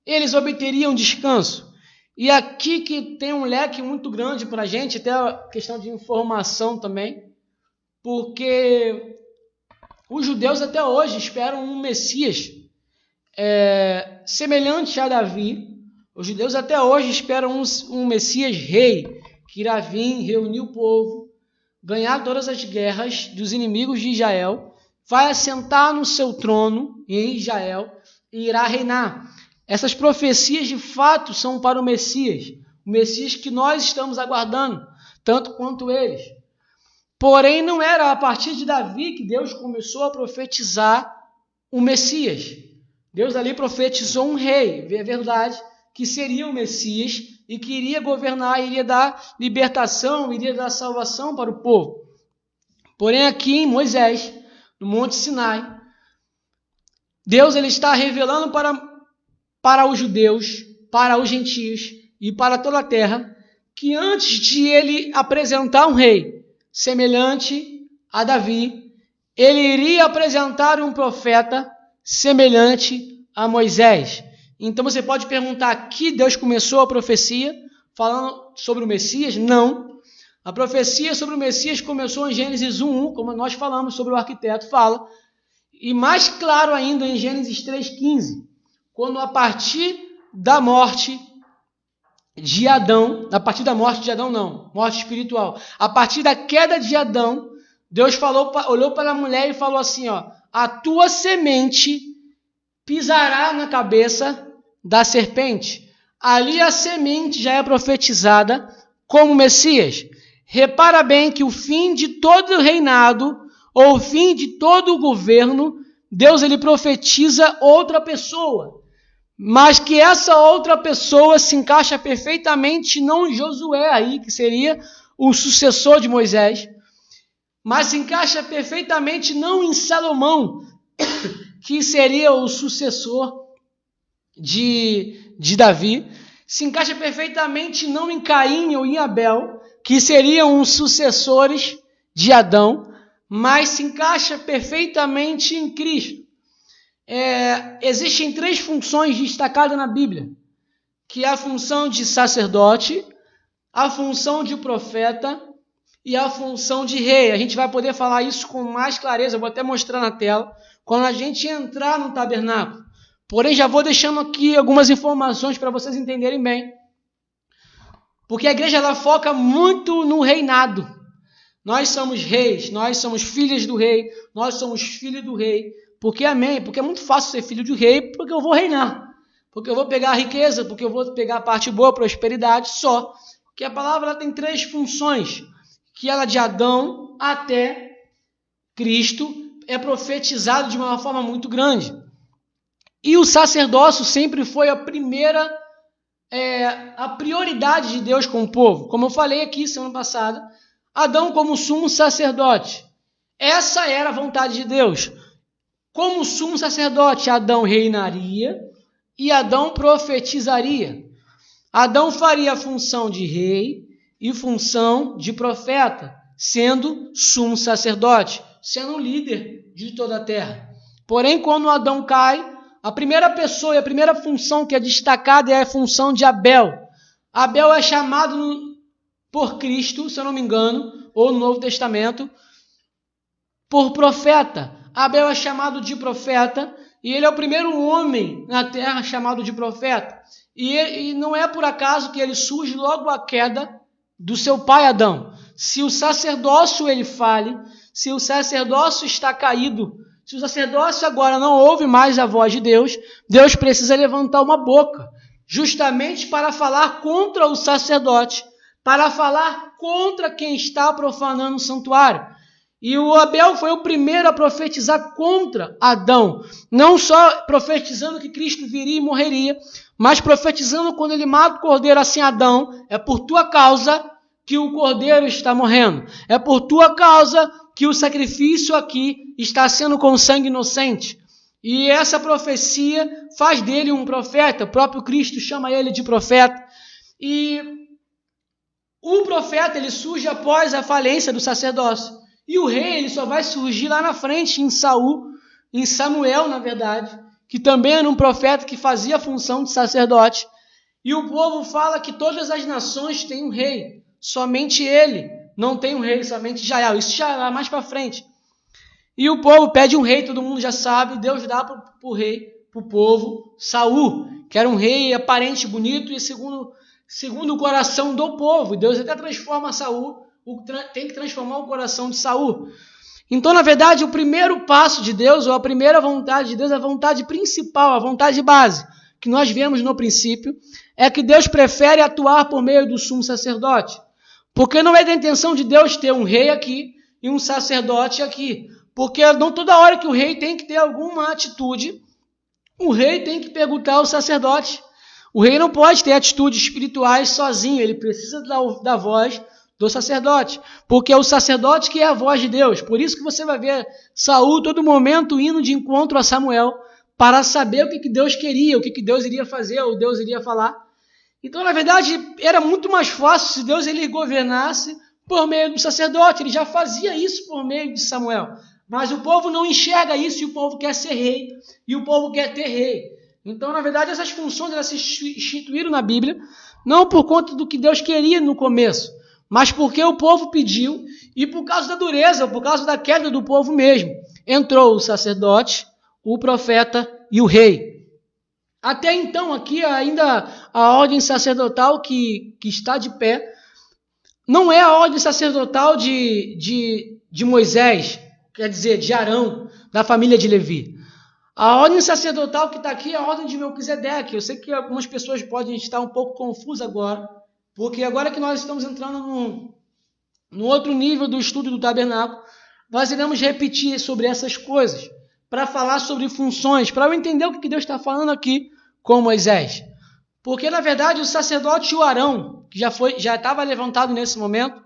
eles obteriam descanso. E aqui que tem um leque muito grande para a gente, até a questão de informação também, porque os judeus até hoje esperam um Messias semelhante a Davi. Os judeus até hoje esperam um Messias rei, que irá vir, reunir o povo, ganhar todas as guerras dos inimigos de Israel, vai assentar no seu trono em Israel e irá reinar. Essas profecias de fato são para o Messias que nós estamos aguardando, tanto quanto eles. Porém, não era a partir de Davi que Deus começou a profetizar o Messias. Deus ali profetizou um rei, é verdade, que seria o Messias e que iria governar, iria dar libertação, iria dar salvação para o povo. Porém, aqui em Moisés, no Monte Sinai, Deus ele está revelando para os judeus, para os gentios e para toda a terra, que antes de ele apresentar um rei semelhante a Davi, ele iria apresentar um profeta semelhante a Moisés. Então você pode perguntar, aqui Deus começou a profecia falando sobre o Messias? Não. A profecia sobre o Messias começou em Gênesis 1:1, como nós falamos sobre o arquiteto, fala. E mais claro ainda em Gênesis 3:15, quando a partir da morte de Adão, morte espiritual, a partir da queda de Adão, Deus olhou para a mulher e falou assim, a tua semente pisará na cabeça da serpente. Ali a semente já é profetizada como Messias. Repara bem que o fim de todo reinado, ou o fim de todo o governo, Deus ele profetiza outra pessoa. Mas que essa outra pessoa se encaixa perfeitamente não em Josué aí, que seria o sucessor de Moisés, mas se encaixa perfeitamente não em Salomão, que seria o sucessor de Davi, se encaixa perfeitamente não em Caim ou em Abel, que seriam os sucessores de Adão, mas se encaixa perfeitamente em Cristo. Existem 3 funções destacadas na Bíblia, que é a função de sacerdote, a função de profeta e a função de rei. A gente vai poder falar isso com mais clareza, eu vou até mostrar na tela, quando a gente entrar no tabernáculo. Porém, já vou deixando aqui algumas informações para vocês entenderem bem. Porque a igreja ela foca muito no reinado. Nós somos reis, nós somos filhas do rei, nós somos filhos do rei. Porque amém? Porque é muito fácil ser filho de rei, porque eu vou reinar. Porque eu vou pegar a riqueza, porque eu vou pegar a parte boa, a prosperidade, só. Porque a palavra ela tem 3 funções, que ela de Adão até Cristo é profetizado de uma forma muito grande. E o sacerdócio sempre foi a prioridade de Deus com o povo. Como eu falei aqui semana passada, Adão como sumo sacerdote. Essa era a vontade de Deus. Como sumo sacerdote, Adão reinaria e Adão profetizaria. Adão faria a função de rei e função de profeta, sendo sumo sacerdote, sendo líder de toda a terra. Porém, quando Adão cai, a primeira pessoa e a primeira função que é destacada é a função de Abel. Abel é chamado por Cristo, se eu não me engano, ou no Novo Testamento, por profeta. Abel é chamado de profeta e ele é o primeiro homem na terra chamado de profeta. E não é por acaso que ele surge logo à queda do seu pai Adão. Se o sacerdócio ele fale, se o sacerdócio está caído, se o sacerdócio agora não ouve mais a voz de Deus, Deus precisa levantar uma boca, justamente para falar contra o sacerdote, para falar contra quem está profanando o santuário. E o Abel foi o primeiro a profetizar contra Adão, não só profetizando que Cristo viria e morreria, mas profetizando quando ele mata o cordeiro assim, Adão, é por tua causa que o cordeiro está morrendo, é por tua causa que o sacrifício aqui está sendo com sangue inocente. E essa profecia faz dele um profeta, o próprio Cristo chama ele de profeta. E o profeta ele surge após a falência do sacerdócio. E o rei ele só vai surgir lá na frente em Samuel, na verdade, que também era um profeta que fazia a função de sacerdote. E o povo fala que todas as nações têm um rei, somente ele não tem um rei, somente Israel. Isso já é mais para frente. E o povo pede um rei, todo mundo já sabe, Deus dá para o rei, para o povo, Saul, que era um rei aparente, bonito e segundo o coração do povo. Deus até transforma Saul, tem que transformar o coração de Saul. Então, na verdade, o primeiro passo de Deus, ou a primeira vontade de Deus, a vontade principal, a vontade base, que nós vemos no princípio, é que Deus prefere atuar por meio do sumo sacerdote. Porque não é da intenção de Deus ter um rei aqui e um sacerdote aqui. Porque não toda hora que o rei tem que ter alguma atitude, o rei tem que perguntar ao sacerdote. O rei não pode ter atitudes espirituais sozinho, ele precisa da voz do sacerdote, porque é o sacerdote que é a voz de Deus. Por isso que você vai ver Saul todo momento indo de encontro a Samuel para saber o que Deus queria, o que Deus iria fazer, ou Deus iria falar. Então, na verdade, era muito mais fácil se Deus ele governasse por meio do sacerdote. Ele já fazia isso por meio de Samuel. Mas o povo não enxerga isso e o povo quer ser rei, e o povo quer ter rei. Então, na verdade, essas funções elas se instituíram na Bíblia, não por conta do que Deus queria no começo, mas porque o povo pediu, e por causa da dureza, por causa da queda do povo mesmo, entrou o sacerdote, o profeta e o rei. Até então, aqui ainda a ordem sacerdotal que está de pé, não é a ordem sacerdotal de Moisés, quer dizer, de Arão, da família de Levi. A ordem sacerdotal que está aqui é a ordem de Melquisedeque. Eu sei que algumas pessoas podem estar um pouco confusas agora, porque agora que nós estamos entrando no outro nível do estudo do tabernáculo, nós iremos repetir sobre essas coisas, para falar sobre funções, para eu entender o que Deus está falando aqui com Moisés. Porque, na verdade, o sacerdote o Arão, que já estava levantado nesse momento,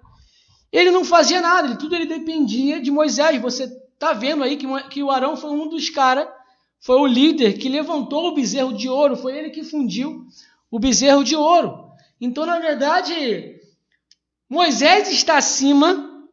ele não fazia nada, tudo ele dependia de Moisés. Você está vendo aí que o Arão foi um dos caras, foi o líder que levantou o bezerro de ouro, foi ele que fundiu o bezerro de ouro. Então, na verdade, Moisés está acima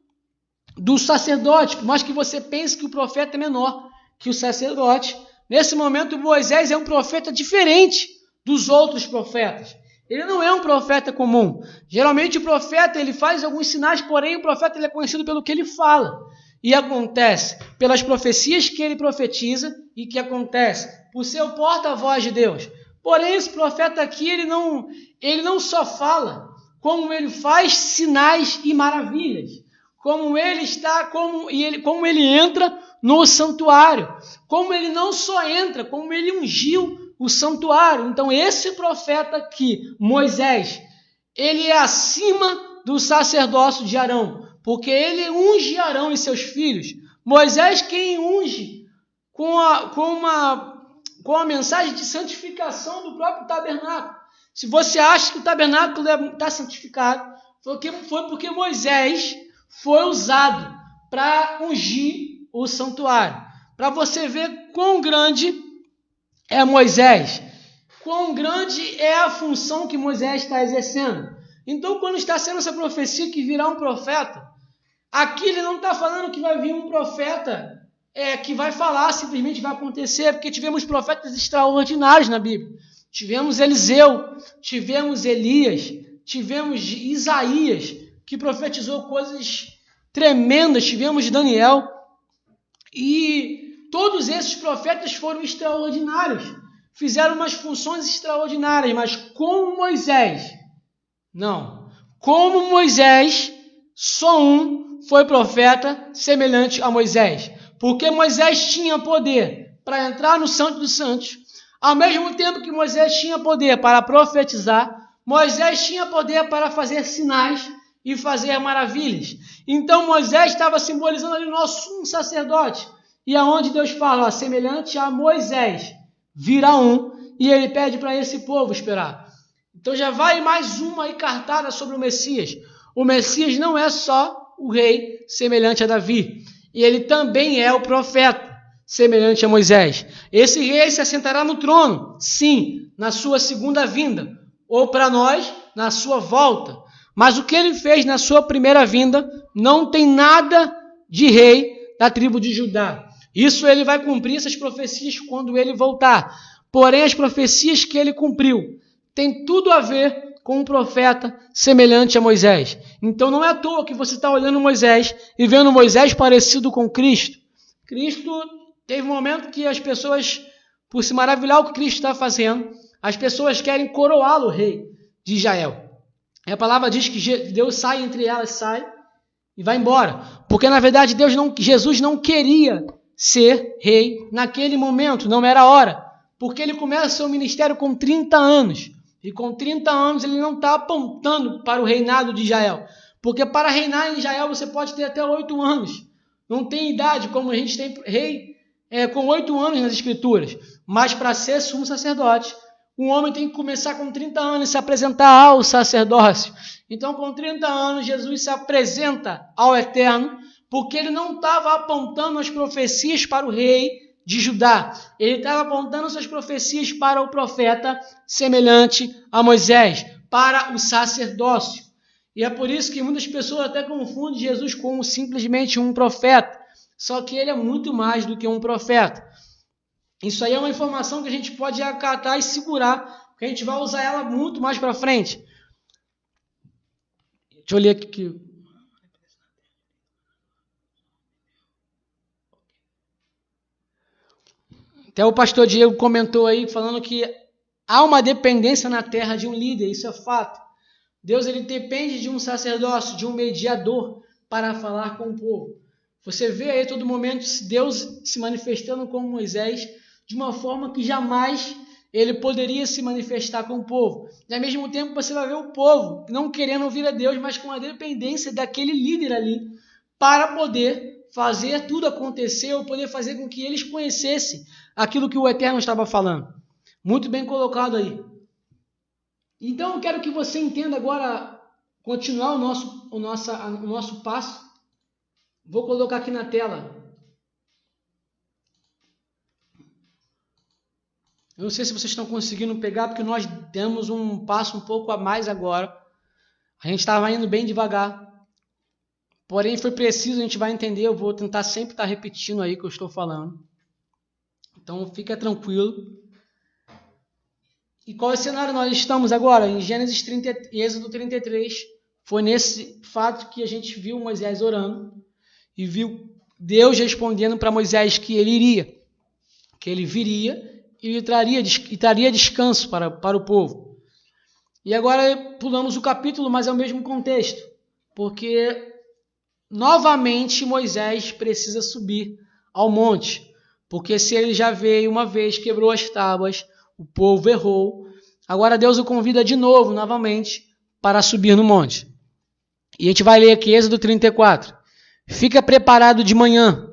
do sacerdote, por mais que você pense que o profeta é menor que o sacerdote. Nesse momento, Moisés é um profeta diferente dos outros profetas. Ele não é um profeta comum. Geralmente o profeta ele faz alguns sinais, porém o profeta ele é conhecido pelo que ele fala. E acontece pelas profecias que ele profetiza e que acontece por ser o porta-voz de Deus. Porém, esse profeta aqui, ele não só fala, como ele faz sinais e maravilhas. Como ele entra no santuário. Como ele não só entra, como ele ungiu o santuário. Então, esse profeta aqui, Moisés, ele é acima do sacerdócio de Arão, porque ele unge Arão e seus filhos. Moisés quem unge com a mensagem de santificação do próprio tabernáculo. Se você acha que o tabernáculo está santificado, foi porque Moisés foi usado para ungir o santuário. Para você ver quão grande é Moisés, quão grande é a função que Moisés está exercendo. Então, quando está sendo essa profecia que virá um profeta, aqui ele não está falando que vai vir um profeta que vai falar, simplesmente vai acontecer, porque tivemos profetas extraordinários na Bíblia. Tivemos Eliseu, tivemos Elias, tivemos Isaías, que profetizou coisas tremendas, tivemos Daniel, e todos esses profetas foram extraordinários, fizeram umas funções extraordinárias, mas com Moisés, não. como Moisés, só um foi profeta semelhante a Moisés. Porque Moisés tinha poder para entrar no Santo dos Santos, ao mesmo tempo que Moisés tinha poder para profetizar, Moisés tinha poder para fazer sinais e fazer maravilhas. Então Moisés estava simbolizando ali o nosso sumo sacerdote. E aonde Deus fala, semelhante a Moisés, virá um, e ele pede para esse povo esperar. Então já vai mais uma encartada sobre o Messias. O Messias não é só o rei semelhante a Davi, e ele também é o profeta semelhante a Moisés. Esse rei se assentará no trono, sim, na sua segunda vinda, ou para nós, na sua volta. Mas o que ele fez na sua primeira vinda não tem nada de rei da tribo de Judá. Isso ele vai cumprir essas profecias quando ele voltar. Porém, as profecias que ele cumpriu têm tudo a ver com um profeta semelhante a Moisés. Então não é à toa que você está olhando Moisés e vendo Moisés parecido com Cristo. Cristo teve um momento que as pessoas, por se maravilhar o que Cristo está fazendo, as pessoas querem coroá-lo rei de Israel. E a palavra diz que Deus sai entre elas, sai e vai embora. Porque na verdade Jesus não queria ser rei naquele momento, não era a hora. Porque ele começa seu ministério com 30 anos. E com 30 anos ele não está apontando para o reinado de Israel. Porque para reinar em Israel você pode ter até 8 anos. Não tem idade, como a gente tem rei com 8 anos nas Escrituras. Mas para ser sumo sacerdote, um homem tem que começar com 30 anos e se apresentar ao sacerdócio. Então, com 30 anos, Jesus se apresenta ao Eterno, porque ele não estava apontando as profecias para o rei de Judá. Ele estava apontando suas profecias para o profeta semelhante a Moisés, para o sacerdócio. E é por isso que muitas pessoas até confundem Jesus como simplesmente um profeta. Só que ele é muito mais do que um profeta. Isso aí é uma informação que a gente pode acatar e segurar, porque a gente vai usar ela muito mais para frente. Deixa eu ler aqui. Até o pastor Diego comentou aí, falando que há uma dependência na terra de um líder, isso é fato. Deus ele depende de um sacerdócio, de um mediador para falar com o povo. Você vê aí todo momento Deus se manifestando com Moisés de uma forma que jamais ele poderia se manifestar com o povo. E ao mesmo tempo você vai ver o povo não querendo ouvir a Deus, mas com a dependência daquele líder ali para poder fazer tudo acontecer ou poder fazer com que eles conhecessem aquilo que o Eterno estava falando. Muito bem colocado aí. Então eu quero que você entenda agora, continuar o nosso passo. Vou colocar aqui na tela. Eu não sei se vocês estão conseguindo pegar, porque nós demos um passo um pouco a mais agora. A gente estava indo bem devagar. Porém, foi preciso, a gente vai entender. Eu vou tentar sempre estar repetindo aí o que eu estou falando. Então, fica tranquilo. E qual é o cenário nós estamos agora? Em Gênesis 30, Êxodo 33. Foi nesse fato que a gente viu Moisés orando. E viu Deus respondendo para Moisés que ele iria. Que ele viria e traria descanso para o povo. E agora pulamos o capítulo, mas é o mesmo contexto. Porque novamente Moisés precisa subir ao monte. Porque se ele já veio uma vez, quebrou as tábuas, o povo errou. Agora Deus o convida de novo, novamente, para subir no monte. E a gente vai ler aqui Êxodo 34. Fica preparado de manhã.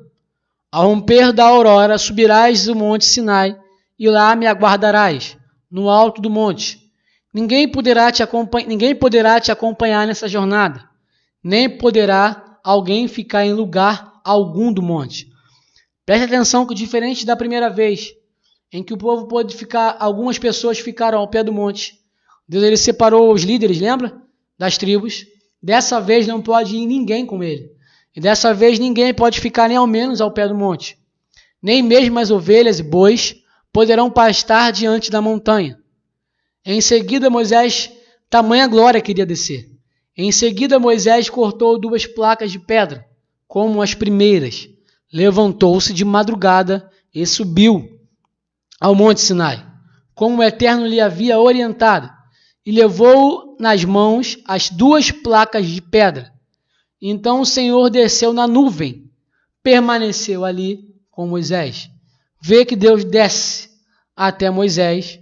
Ao romper da aurora, subirás do monte Sinai, e lá me aguardarás, no alto do monte. Ninguém poderá te acompanhar nessa jornada, nem poderá alguém ficar em lugar algum do monte. Preste atenção que, diferente da primeira vez, em que o povo pôde ficar, algumas pessoas ficaram ao pé do monte. Deus ele separou os líderes, lembra? Das tribos. Dessa vez não pode ir ninguém com ele. E dessa vez ninguém pode ficar nem ao menos ao pé do monte. Nem mesmo as ovelhas e bois poderão pastar diante da montanha. Em seguida Moisés, tamanha glória queria descer. Em seguida Moisés cortou 2 placas de pedra, como as primeiras. Levantou-se de madrugada e subiu ao monte Sinai, como o Eterno lhe havia orientado. e levou nas mãos as 2 placas de pedra. Então o Senhor desceu na nuvem, permaneceu ali com Moisés. Vê que Deus desce até Moisés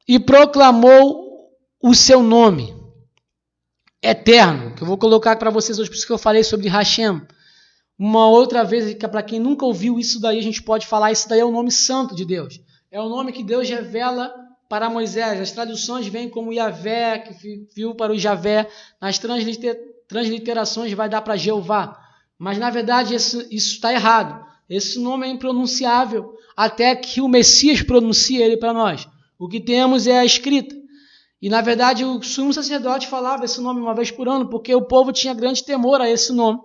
e proclamou o seu nome eterno, que eu vou colocar para vocês hoje, por isso que eu falei sobre Hashem. Uma outra vez, que para quem nunca ouviu isso daí, a gente pode falar, isso daí é o nome santo de Deus. É o nome que Deus revela para Moisés. As traduções vêm como Yahvé, que viu para o Javé. Nas transliterações vai dar para Jeová. Mas, na verdade, isso está errado. Esse nome é impronunciável até que o Messias pronuncie ele para nós. O que temos é a escrita. E, na verdade, o sumo sacerdote falava esse nome uma vez por ano, porque o povo tinha grande temor a esse nome.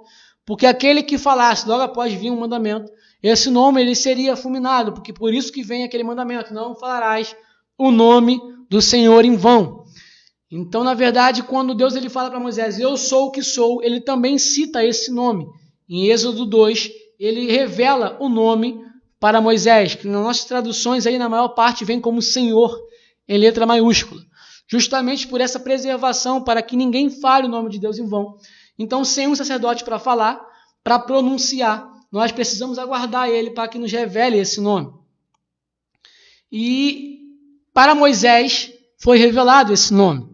Porque aquele que falasse, logo após vir um mandamento, esse nome ele seria fulminado, porque por isso que vem aquele mandamento, não falarás o nome do Senhor em vão. Então, na verdade, quando Deus ele fala para Moisés, eu sou o que sou, ele também cita esse nome. Em Êxodo 2, ele revela o nome para Moisés, que nas nossas traduções aí, na maior parte, vem como Senhor, em letra maiúscula. Justamente por essa preservação, para que ninguém fale o nome de Deus em vão. Então, sem um sacerdote para falar, para pronunciar, nós precisamos aguardar ele para que nos revele esse nome. E para Moisés foi revelado esse nome.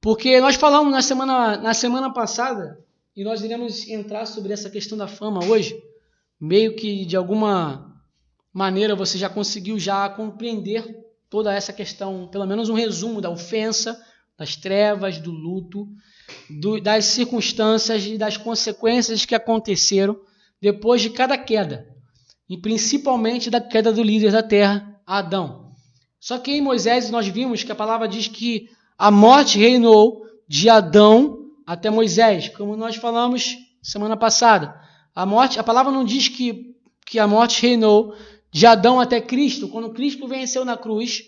Porque nós falamos na semana passada, e nós iremos entrar sobre essa questão da fama hoje, meio que de alguma maneira você já conseguiu já compreender toda essa questão, pelo menos um resumo da ofensa, das trevas, do luto, das circunstâncias e das consequências que aconteceram depois de cada queda, e principalmente da queda do líder da terra, Adão. Só que em Moisés nós vimos que a palavra diz que a morte reinou de Adão até Moisés, como nós falamos semana passada. A palavra não diz que a morte reinou de Adão até Cristo. Quando Cristo venceu na cruz,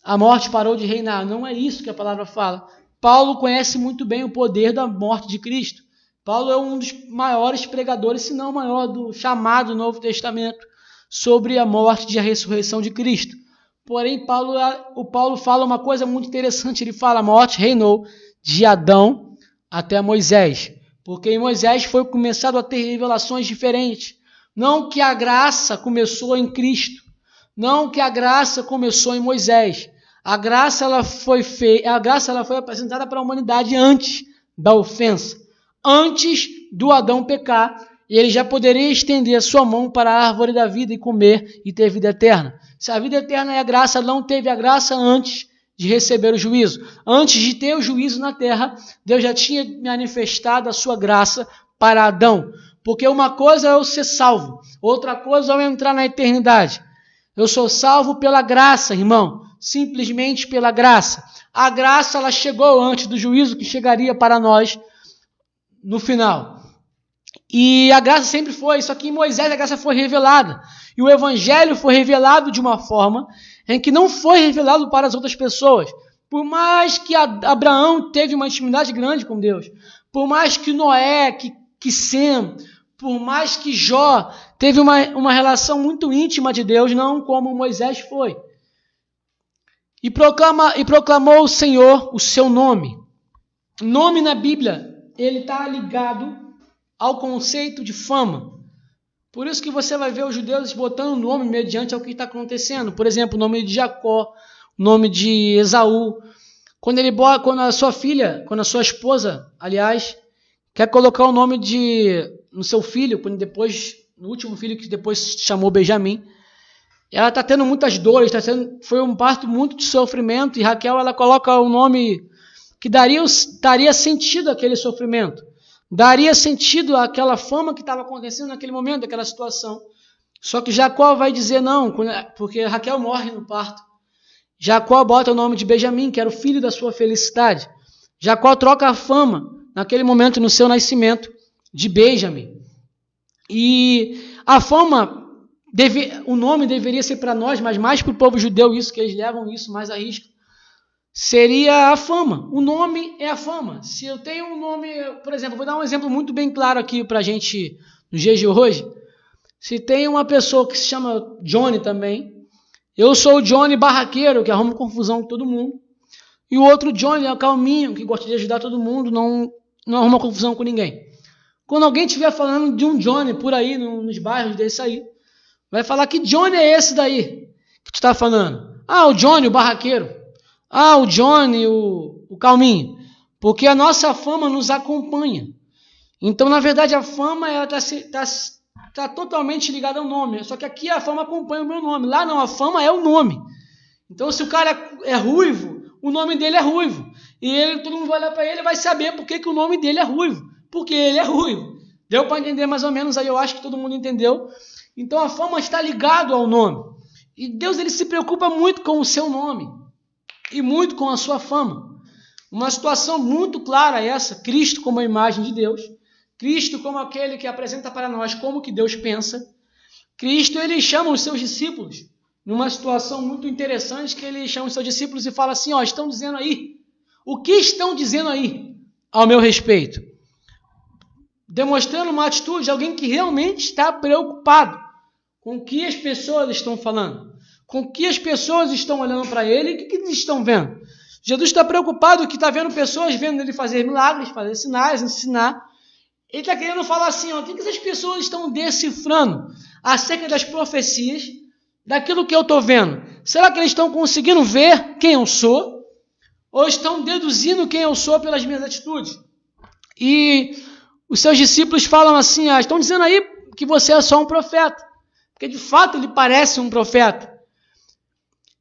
a morte parou de reinar. Não é isso que a palavra fala. Paulo conhece muito bem o poder da morte de Cristo. Paulo é um dos maiores pregadores, se não o maior, do chamado Novo Testamento, sobre a morte e a ressurreição de Cristo. Porém, o Paulo fala uma coisa muito interessante. Ele fala, a morte reinou de Adão até Moisés. Porque em Moisés foi começado a ter revelações diferentes. Não que a graça começou em Cristo. Não que a graça começou em Moisés. A graça ela foi apresentada para a humanidade antes da ofensa. Antes do Adão pecar, ele já poderia estender a sua mão para a árvore da vida e comer e ter vida eterna. Se a vida eterna é a graça, não teve a graça antes de receber o juízo. Antes de ter o juízo na terra, Deus já tinha manifestado a sua graça para Adão. Porque uma coisa é eu ser salvo, outra coisa é eu entrar na eternidade. Eu sou salvo pela graça, irmão, simplesmente pela graça. A graça ela chegou antes do juízo que chegaria para nós no final. E a graça sempre foi, só que em Moisés a graça foi revelada. E o evangelho foi revelado de uma forma em que não foi revelado para as outras pessoas. Por mais que Abraão teve uma intimidade grande com Deus, por mais que Noé, que Sem, por mais que Jó teve uma relação muito íntima de Deus, não como Moisés foi. E proclamou o Senhor o seu nome. Nome na Bíblia, ele está ligado ao conceito de fama. Por isso que você vai ver os judeus botando nome mediante ao que está acontecendo. Por exemplo, o nome de Jacó, o nome de Esaú. Quando a sua esposa, aliás, quer colocar o nome no seu filho, no último filho que depois chamou Benjamim, ela está tendo muitas dores, foi um parto muito de sofrimento, e Raquel ela coloca o nome que daria sentido àquele sofrimento. Daria sentido àquela fama que estava acontecendo naquele momento, aquela situação. Só que Jacó vai dizer não, porque Raquel morre no parto. Jacó bota o nome de Benjamim, que era o filho da sua felicidade. Jacó troca a fama, naquele momento, no seu nascimento, de Benjamim. E a fama, o nome deveria ser para nós, mas mais para o povo judeu, isso que eles levam isso mais a risco. Seria a fama. O nome é a fama. Se eu tenho um nome, por exemplo, vou dar um exemplo muito bem claro aqui para a gente nos dias de hoje. Se tem uma pessoa que se chama Johnny também, eu sou o Johnny barraqueiro, que arruma confusão com todo mundo. E o outro Johnny é o calminho, que gosta de ajudar todo mundo, não arruma confusão com ninguém. Quando alguém estiver falando de um Johnny por aí, nos bairros desse aí, vai falar que Johnny é esse daí que tu está falando. Ah, o Johnny, o barraqueiro. Ah, o Johnny, o calminho. Porque a nossa fama nos acompanha. Então, na verdade, a fama está totalmente ligada ao nome. Só que aqui a fama acompanha o meu nome. Lá não, a fama é o nome. Então, se o cara é ruivo, o nome dele é ruivo. E todo mundo vai olhar para ele e vai saber por que o nome dele é ruivo. Porque ele é ruivo. Deu para entender mais ou menos aí? Eu acho que todo mundo entendeu. Então, a fama está ligada ao nome. E Deus ele se preocupa muito com o seu nome. E muito com a sua fama. Uma situação muito clara essa. Cristo como a imagem de Deus. Cristo como aquele que apresenta para nós como que Deus pensa. Cristo, ele chama os seus discípulos numa situação muito interessante, que ele chama os seus discípulos e fala assim, estão dizendo aí. O que estão dizendo aí ao meu respeito? Demonstrando uma atitude de alguém que realmente está preocupado com o que as pessoas estão falando, com o que as pessoas estão olhando para ele e o que eles estão vendo. Jesus está preocupado que está vendo pessoas vendo ele fazer milagres, fazer sinais, ensinar. Ele está querendo falar assim, o que essas pessoas estão decifrando acerca das profecias, daquilo que eu estou vendo? Será que eles estão conseguindo ver quem eu sou? Ou estão deduzindo quem eu sou pelas minhas atitudes? E os seus discípulos falam assim, estão dizendo aí que você é só um profeta. Porque de fato ele parece um profeta.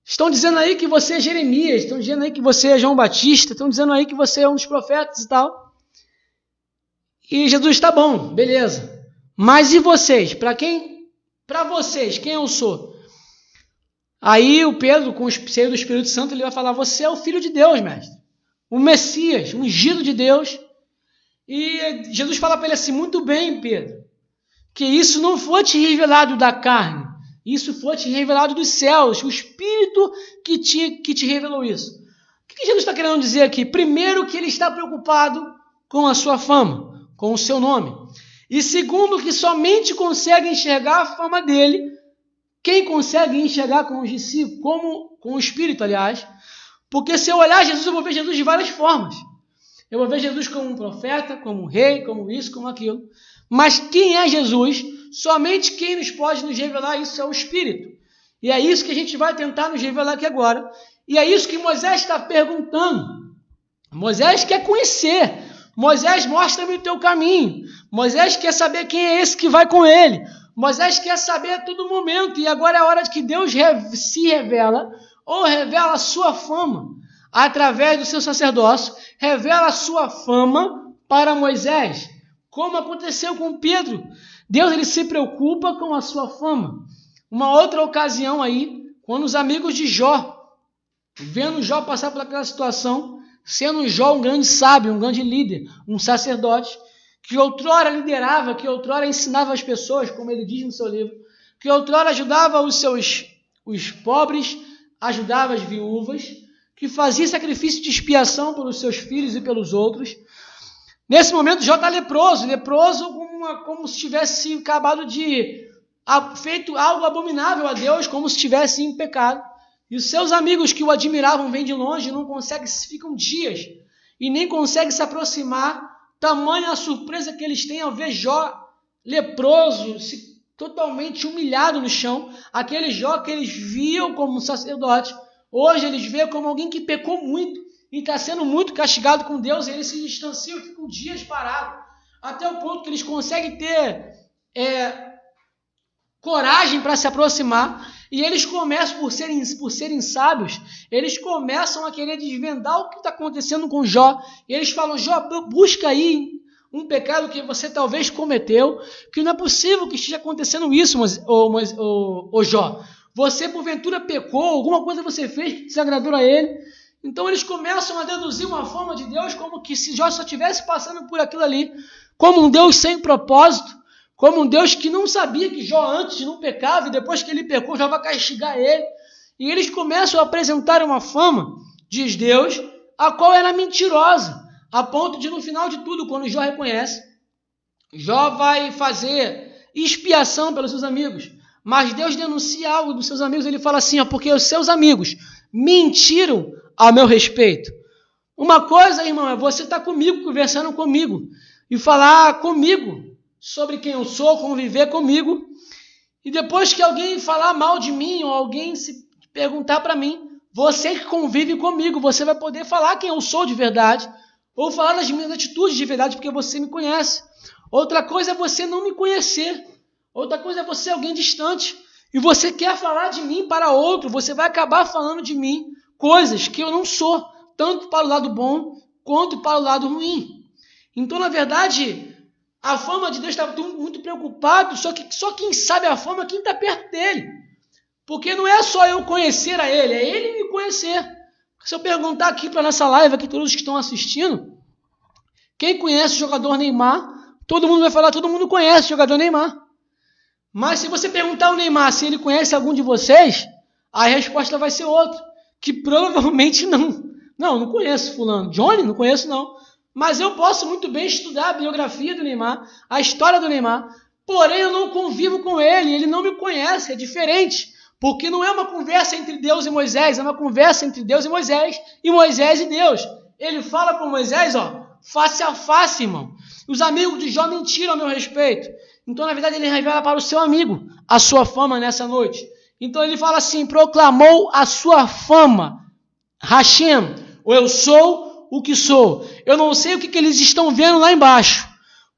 Estão dizendo aí que você é Jeremias, estão dizendo aí que você é João Batista, estão dizendo aí que você é um dos profetas e tal. E Jesus, está bom, beleza. Mas e vocês? Para vocês, quem eu sou? Aí o Pedro, com o cheio do Espírito Santo, ele vai falar, você é o Filho de Deus, mestre. O Messias, ungido de Deus. E Jesus fala para ele assim, muito bem, Pedro, que isso não foi te revelado da carne, isso foi te revelado dos céus, o Espírito que te revelou isso. O que Jesus está querendo dizer aqui? Primeiro, que ele está preocupado com a sua fama, com o seu nome. E segundo, que somente consegue enxergar a fama dele quem consegue enxergar com os discípulos, com o Espírito, aliás. Porque se eu olhar Jesus, eu vou ver Jesus de várias formas. Eu vou ver Jesus como um profeta, como um rei, como isso, como aquilo. Mas quem é Jesus? Somente quem pode nos revelar isso é o Espírito. E é isso que a gente vai tentar nos revelar aqui agora. E é isso que Moisés está perguntando. Moisés quer conhecer. Moisés, mostra-me o teu caminho. Moisés quer saber quem é esse que vai com ele. Moisés quer saber a todo momento. E agora é a hora de que Deus se revela, ou revela a sua fama através do seu sacerdócio, revela a sua fama para Moisés, como aconteceu com Pedro. Deus ele se preocupa com a sua fama. Uma outra ocasião aí, quando os amigos de Jó, vendo Jó passar por aquela situação, sendo Jó um grande sábio, um grande líder, um sacerdote, que outrora liderava, que outrora ensinava as pessoas, como ele diz no seu livro, que outrora ajudava os pobres, ajudava as viúvas, que fazia sacrifício de expiação pelos seus filhos e pelos outros. Nesse momento, Jó está leproso como se tivesse acabado de feito algo abominável a Deus, como se estivesse em pecado. E os seus amigos que o admiravam vêm de longe, não conseguem, ficam dias e nem conseguem se aproximar. Tamanha a surpresa que eles têm ao ver Jó leproso, totalmente humilhado no chão. Aquele Jó que eles viam como um sacerdote, hoje eles veem como alguém que pecou muito e está sendo muito castigado com Deus. E eles se distanciam e ficam dias parados, até o ponto que eles conseguem ter coragem para se aproximar. E eles começam, por serem sábios, eles começam a querer desvendar o que está acontecendo com Jó. E eles falam, Jó, busca aí um pecado que você talvez cometeu, que não é possível que esteja acontecendo isso, Jó. Você, porventura, pecou, alguma coisa você fez que desagradou a ele. Então eles começam a deduzir uma forma de Deus como que se Jó só estivesse passando por aquilo ali, como um Deus sem propósito, como um Deus que não sabia que Jó antes não pecava e depois que ele pecou já vai castigar ele. E eles começam a apresentar uma fama, diz Deus, a qual era mentirosa, a ponto de no final de tudo, quando Jó reconhece, Jó vai fazer expiação pelos seus amigos. Mas Deus denuncia algo dos seus amigos, ele fala assim, porque os seus amigos mentiram a meu respeito. Uma coisa, irmão, é você estar comigo, conversando comigo, e falar comigo sobre quem eu sou, conviver comigo. E depois que alguém falar mal de mim, ou alguém se perguntar para mim, você que convive comigo, você vai poder falar quem eu sou de verdade, ou falar das minhas atitudes de verdade, porque você me conhece. Outra coisa é você não me conhecer. Outra coisa é você alguém distante. E você quer falar de mim para outro, você vai acabar falando de mim coisas que eu não sou, tanto para o lado bom quanto para o lado ruim. Então, na verdade, a fama de Deus está muito preocupado, só que só quem sabe a fama é quem está perto dele. Porque não é só eu conhecer a ele, é ele me conhecer. Se eu perguntar aqui para nessa live, aqui todos que estão assistindo, quem conhece o jogador Neymar, todo mundo vai falar, todo mundo conhece o jogador Neymar. Mas se você perguntar ao Neymar se ele conhece algum de vocês, a resposta vai ser outra, que provavelmente não. Não conheço fulano. Johnny, não conheço não. Mas eu posso muito bem estudar a biografia do Neymar, a história do Neymar, porém eu não convivo com ele não me conhece, é diferente. Porque não é uma conversa entre Deus e Moisés, é uma conversa entre Deus e Moisés e Deus. Ele fala com Moisés, face a face, irmão. Os amigos de Jó mentiram a meu respeito. Então, na verdade, ele revela para o seu amigo a sua fama nessa noite. Então, ele fala assim, proclamou a sua fama. Hashem, ou eu sou o que sou. Eu não sei o que eles estão vendo lá embaixo,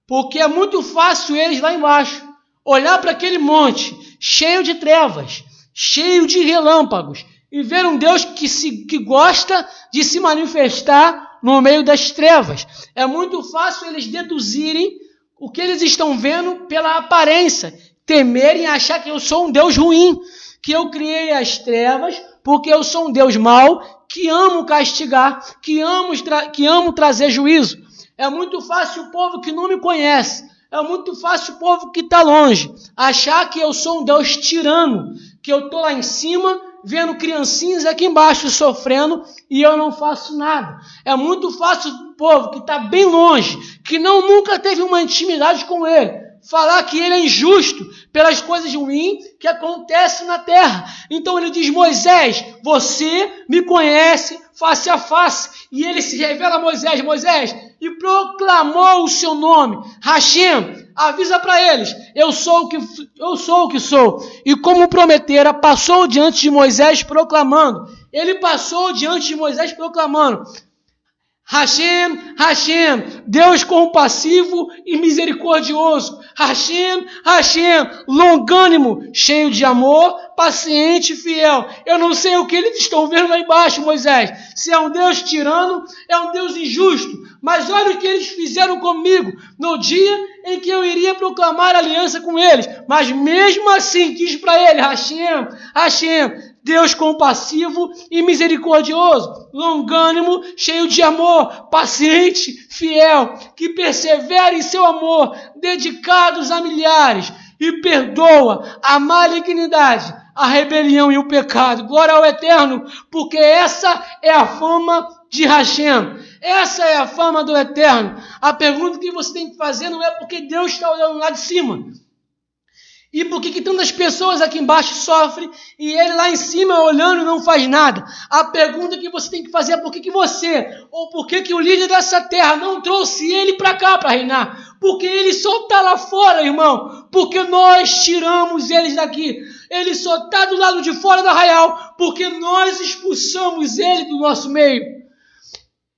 porque é muito fácil eles lá embaixo olhar para aquele monte cheio de trevas, cheio de relâmpagos, e ver um Deus que gosta de se manifestar no meio das trevas. É muito fácil eles deduzirem o que eles estão vendo pela aparência, temerem achar que eu sou um Deus ruim, que eu criei as trevas, porque eu sou um Deus mau, que amo castigar, que amo trazer juízo. É muito fácil o povo que não me conhece, é muito fácil o povo que está longe achar que eu sou um Deus tirano, que eu estou lá em cima vendo criancinhas aqui embaixo sofrendo e eu não faço nada. É muito fácil o povo que está bem longe, que nunca teve uma intimidade com ele, falar que ele é injusto pelas coisas ruins que acontecem na terra. Então ele diz, Moisés, você me conhece face a face. E ele se revela a Moisés, e proclamou o seu nome. Hashem, avisa para eles, eu sou o que sou. E como prometera, passou diante de Moisés proclamando. Ele passou diante de Moisés proclamando, Hashem, Deus compassivo e misericordioso. Hashem, longânimo, cheio de amor, paciente e fiel. Eu não sei o que eles estão vendo lá embaixo, Moisés. Se é um Deus tirano, é um Deus injusto. Mas olha o que eles fizeram comigo no dia em que eu iria proclamar aliança com eles. Mas mesmo assim, diz para ele, Hashem, Deus compassivo e misericordioso, longânimo, cheio de amor, paciente, fiel, que persevera em seu amor, dedicados a milhares, e perdoa a malignidade, a rebelião e o pecado. Glória ao Eterno, porque essa é a fama de Hashem. Essa é a fama do Eterno. A pergunta que você tem que fazer não é porque Deus está olhando lá de cima. E por que tantas pessoas aqui embaixo sofrem e ele lá em cima olhando e não faz nada? A pergunta que você tem que fazer é por que você, ou por que o líder dessa terra não trouxe ele para cá para reinar? Porque ele só está lá fora, irmão, porque nós tiramos eles daqui. Ele só está do lado de fora do arraial, porque nós expulsamos ele do nosso meio.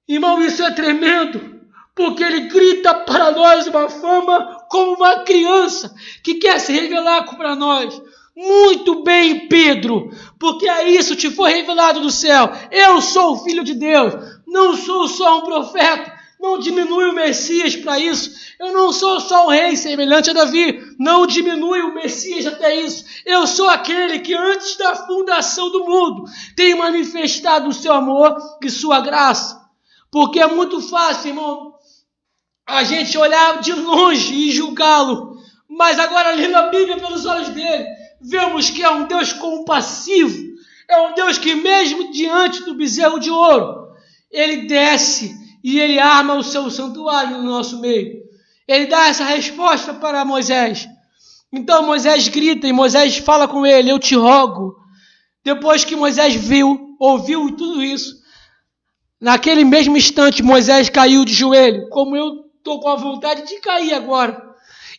Irmão, isso é tremendo. Porque ele grita para nós uma fama como uma criança que quer se revelar para nós. Muito bem, Pedro, porque a isso te foi revelado do céu. Eu sou o Filho de Deus, não sou só um profeta. Não diminui o Messias para isso. Eu não sou só um rei semelhante a Davi. Não diminui o Messias até isso. Eu sou aquele que antes da fundação do mundo tem manifestado o seu amor e sua graça. Porque é muito fácil, irmão, a gente olhar de longe e julgá-lo, mas agora lendo a Bíblia pelos olhos dele, vemos que é um Deus compassivo, é um Deus que mesmo diante do bezerro de ouro, ele desce e ele arma o seu santuário no nosso meio. Ele dá essa resposta para Moisés. Então Moisés grita e Moisés fala com ele, eu te rogo. Depois que Moisés ouviu tudo isso, Naquele mesmo instante, Moisés caiu de joelho, como eu estou com a vontade de cair agora,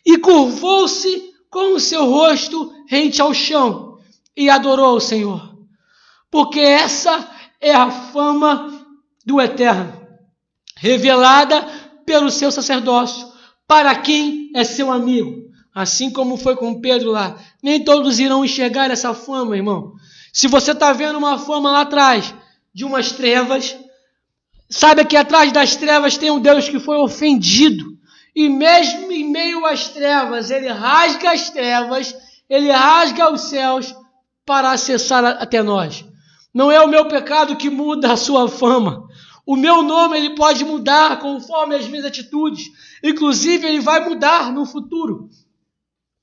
e curvou-se com o seu rosto rente ao chão e adorou o Senhor. Porque essa é a fama do Eterno, revelada pelo seu sacerdócio, para quem é seu amigo. Assim como foi com Pedro lá. Nem todos irão enxergar essa fama, irmão. Se você está vendo uma fama lá atrás de umas trevas, saiba que atrás das trevas tem um Deus que foi ofendido. E mesmo em meio às trevas, ele rasga as trevas, ele rasga os céus para acessar até nós. Não é o meu pecado que muda a sua fama. O meu nome ele pode mudar conforme as minhas atitudes. Inclusive, ele vai mudar no futuro.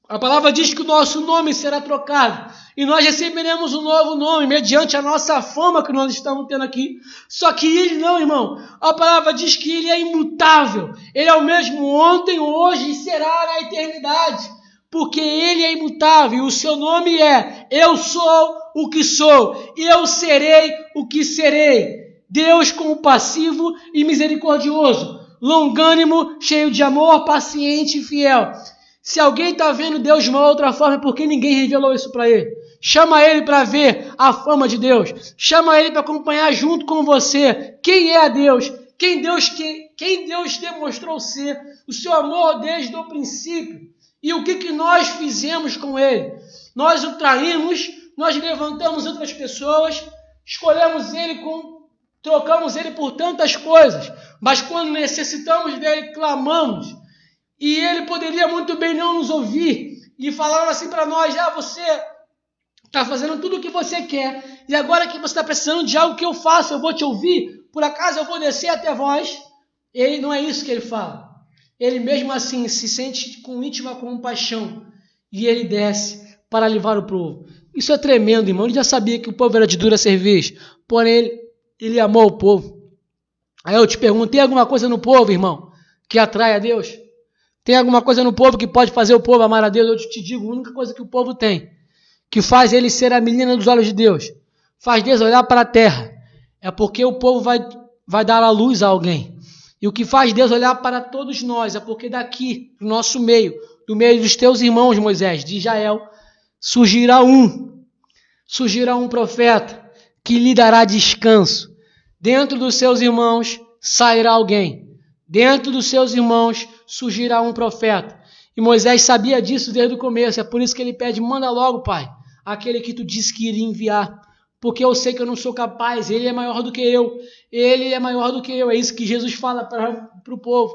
A palavra diz que o nosso nome será trocado. E nós receberemos um novo nome, mediante a nossa fama que nós estamos tendo aqui. Só que ele não, irmão. A palavra diz que ele é imutável. Ele é o mesmo ontem, hoje e será na eternidade. Porque ele é imutável. E o seu nome é: eu sou o que sou. E eu serei o que serei. Deus compassivo e misericordioso. Longânimo, cheio de amor, paciente e fiel. Se alguém está vendo Deus de uma outra forma, é porque ninguém revelou isso para ele. Chama ele para ver a fama de Deus. Chama ele para acompanhar junto com você quem é Deus. Quem Deus demonstrou ser. O seu amor desde o princípio. E o que nós fizemos com ele. Nós o traímos, nós levantamos outras pessoas, escolhemos ele trocamos ele por tantas coisas. Mas quando necessitamos dele, clamamos. E ele poderia muito bem não nos ouvir. E falaram assim para nós: você está fazendo tudo o que você quer. E agora que você está precisando de algo que eu faço, eu vou te ouvir. Por acaso eu vou descer até vós? Ele não é isso que ele fala. Ele mesmo assim se sente com íntima compaixão. E ele desce para livrar o povo. Isso é tremendo, irmão. Ele já sabia que o povo era de dura cerveja. Porém, ele amou o povo. Aí eu te pergunto: tem alguma coisa no povo, irmão, que atrai a Deus? Tem alguma coisa no povo que pode fazer o povo amar a Deus? Eu te digo, a única coisa que o povo tem, que faz ele ser a menina dos olhos de Deus, faz Deus olhar para a terra, é porque o povo vai dar a luz a alguém. E o que faz Deus olhar para todos nós, é porque daqui, do nosso meio, do meio dos teus irmãos, Moisés, de Israel, surgirá um profeta que lhe dará descanso. Dentro dos seus irmãos sairá alguém. Dentro dos seus irmãos surgirá um profeta. E Moisés sabia disso desde o começo. É por isso que ele pede: manda logo, Pai, aquele que tu disse que iria enviar. Porque eu sei que eu não sou capaz. Ele é maior do que eu. Ele é maior do que eu. É isso que Jesus fala para o povo.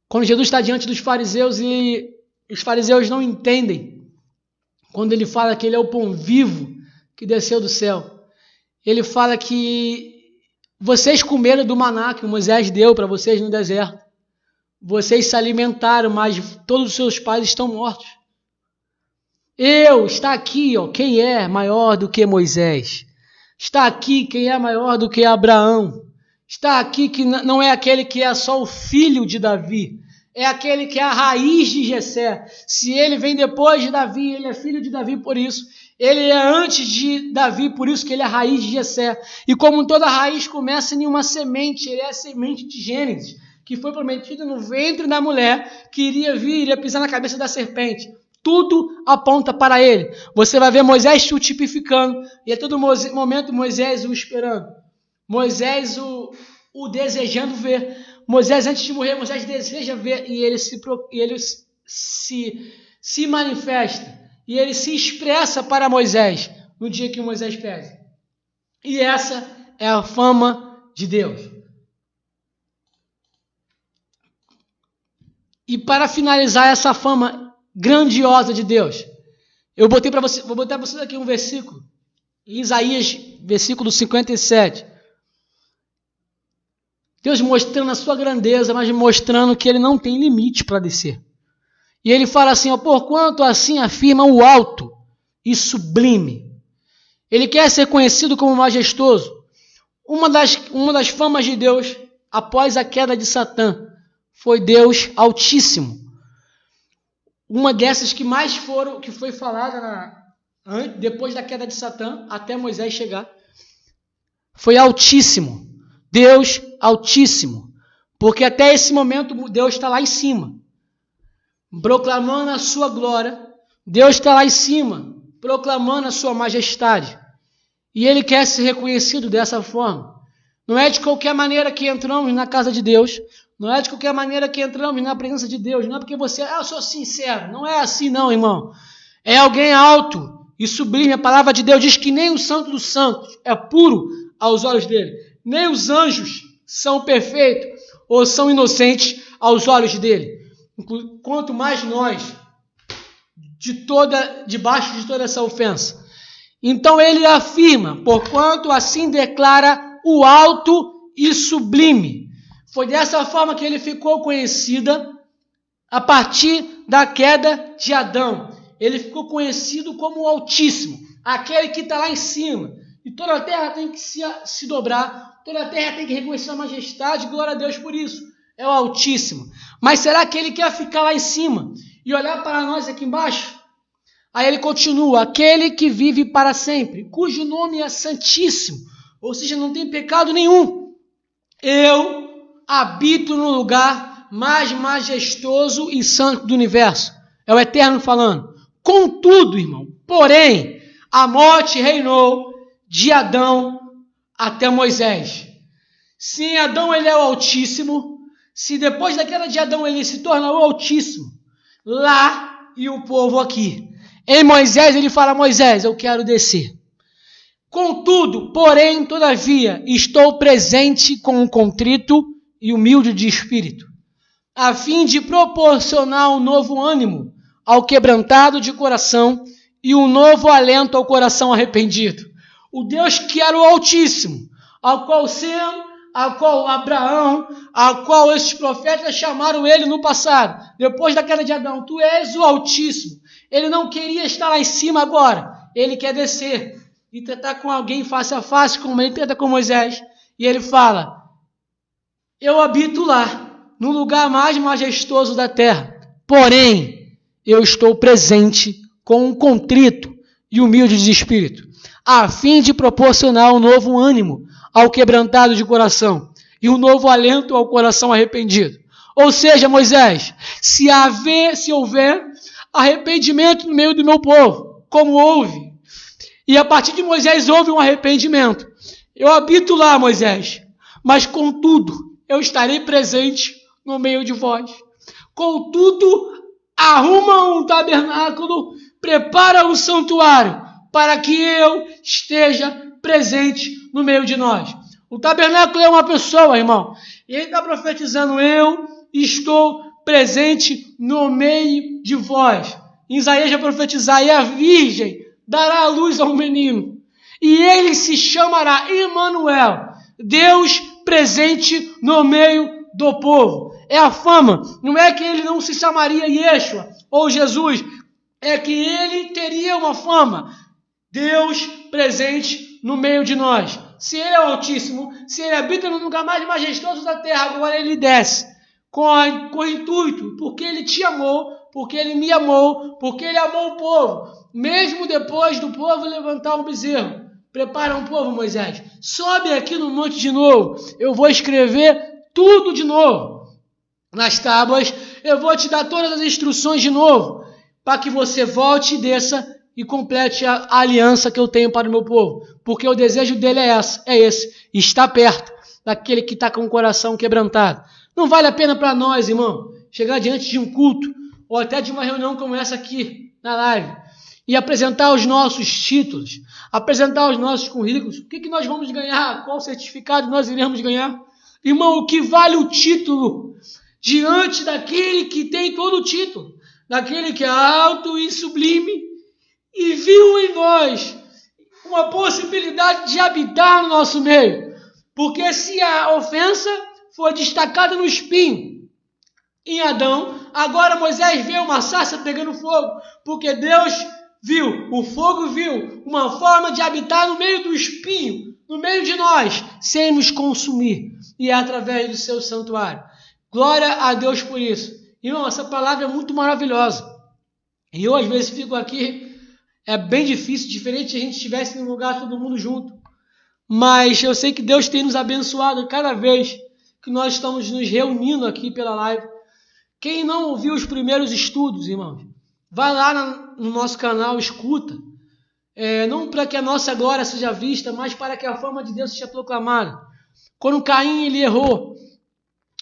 Quando Jesus está diante dos fariseus e os fariseus não entendem. Quando ele fala que ele é o pão vivo que desceu do céu. Ele fala que vocês comeram do maná que Moisés deu para vocês no deserto. Vocês se alimentaram, mas todos os seus pais estão mortos. Está aqui, quem é maior do que Moisés? Está aqui quem é maior do que Abraão? Está aqui que não é aquele que é só o filho de Davi, é aquele que é a raiz de Jessé. Se ele vem depois de Davi, ele é filho de Davi por isso. Ele é antes de Davi, por isso que ele é a raiz de Jessé. E como toda raiz começa em uma semente, ele é a semente de Gênesis, que foi prometida no ventre da mulher, que iria pisar na cabeça da serpente. Tudo aponta para ele. Você vai ver Moisés o tipificando, e a todo momento Moisés o esperando. Moisés o desejando ver. Moisés, antes de morrer, Moisés deseja ver, e ele se manifesta. E ele se expressa para Moisés no dia que Moisés pede. E essa é a fama de Deus. E para finalizar essa fama grandiosa de Deus, vou botar para vocês aqui um versículo. Em Isaías, versículo 57. Deus mostrando a sua grandeza, mas mostrando que ele não tem limite para descer. E ele fala assim: porquanto assim afirma o alto e sublime. Ele quer ser conhecido como majestoso. Uma das famas de Deus, após a queda de Satã, foi Deus Altíssimo. Uma dessas que foi falada depois da queda de Satã, até Moisés chegar, foi Altíssimo. Deus Altíssimo. Porque até esse momento Deus está lá em cima, proclamando a sua glória. Deus está lá em cima, proclamando a sua majestade. E Ele quer ser reconhecido dessa forma. Não é de qualquer maneira que entramos na casa de Deus. Não é de qualquer maneira que entramos na presença de Deus. Não é porque você, eu sou sincero. Não é assim não, irmão. É alguém alto e sublime. A palavra de Deus diz que nem o santo dos santos é puro aos olhos dele. Nem os anjos são perfeitos ou são inocentes aos olhos dele. Quanto mais nós, debaixo de toda essa ofensa. Então ele afirma, porquanto assim declara o alto e sublime. Foi dessa forma que ele ficou conhecida a partir da queda de Adão. Ele ficou conhecido como o Altíssimo, aquele que está lá em cima. E toda a terra tem que se dobrar, toda a terra tem que reconhecer a majestade, glória a Deus por isso. É o Altíssimo. Mas será que ele quer ficar lá em cima e olhar para nós aqui embaixo? Aí ele continua, aquele que vive para sempre, cujo nome é Santíssimo, ou seja, não tem pecado nenhum. Eu habito no lugar mais majestoso e santo do universo. É o Eterno falando. Contudo, irmão, porém, a morte reinou de Adão até Moisés. Se em Adão ele é o Altíssimo, se depois da queda de Adão ele se torna o Altíssimo, lá e o povo aqui. Em Moisés ele fala, Moisés, eu quero descer. Contudo, porém, todavia, estou presente com um contrito e humilde de espírito, a fim de proporcionar um novo ânimo ao quebrantado de coração e um novo alento ao coração arrependido. O Deus que era o Altíssimo, ao qual Sem, ao qual Abraão, ao qual esses profetas chamaram ele no passado, depois da queda de Adão, tu és o Altíssimo. Ele não queria estar lá em cima agora, ele quer descer e tratar com alguém face a face, como ele trata com Moisés. E ele fala, eu habito lá, no lugar mais majestoso da terra, porém, eu estou presente com um contrito e humilde de espírito, a fim de proporcionar um novo ânimo ao quebrantado de coração e um novo alento ao coração arrependido. Ou seja, Moisés, se houver arrependimento no meio do meu povo, como houve, e a partir de Moisés houve um arrependimento, eu habito lá, Moisés, mas contudo, eu estarei presente no meio de vós. Contudo, arruma um tabernáculo, prepara um santuário, para que eu esteja presente no meio de nós. O tabernáculo é uma pessoa, irmão. E ele está profetizando, eu estou presente no meio de vós. Em Isaías vai profetizar, e a virgem dará a luz a um menino. E ele se chamará Emanuel, Deus presente no meio do povo. É a fama. Não é que ele não se chamaria Yeshua ou Jesus. É que ele teria uma fama. Deus presente no meio de nós. Se ele é o Altíssimo, se ele habita no lugar mais majestoso da terra, agora ele desce com o intuito, porque ele te amou, porque ele me amou, porque ele amou o povo. Mesmo depois do povo levantar um bezerro. Prepara um povo, Moisés. Sobe aqui no monte de novo. Eu vou escrever tudo de novo nas tábuas. Eu vou te dar todas as instruções de novo, para que você volte e desça e complete a aliança que eu tenho para o meu povo. Porque o desejo dele é esse. Estar perto daquele que está com o coração quebrantado. Não vale a pena para nós, irmão, chegar diante de um culto ou até de uma reunião como essa aqui na live e apresentar os nossos títulos, apresentar os nossos currículos. O que nós vamos ganhar? Qual certificado nós iremos ganhar? Irmão, o que vale o título diante daquele que tem todo o título, daquele que é alto e sublime e viu em nós uma possibilidade de habitar no nosso meio. Porque se a ofensa foi destacada no espinho em Adão, agora Moisés vê uma sarça pegando fogo, porque Deus viu, o fogo viu uma forma de habitar no meio do espinho, no meio de nós, sem nos consumir, e é através do seu santuário. Glória a Deus por isso. Irmão, essa palavra é muito maravilhosa. E eu às vezes fico aqui, é bem difícil, diferente se a gente estivesse num lugar todo mundo junto. Mas eu sei que Deus tem nos abençoado cada vez que nós estamos nos reunindo aqui pela live. Quem não ouviu os primeiros estudos, irmãos, vai lá no nosso canal, escuta. Não para que a nossa glória seja vista, mas para que a fama de Deus seja proclamada. Quando Caim ele errou,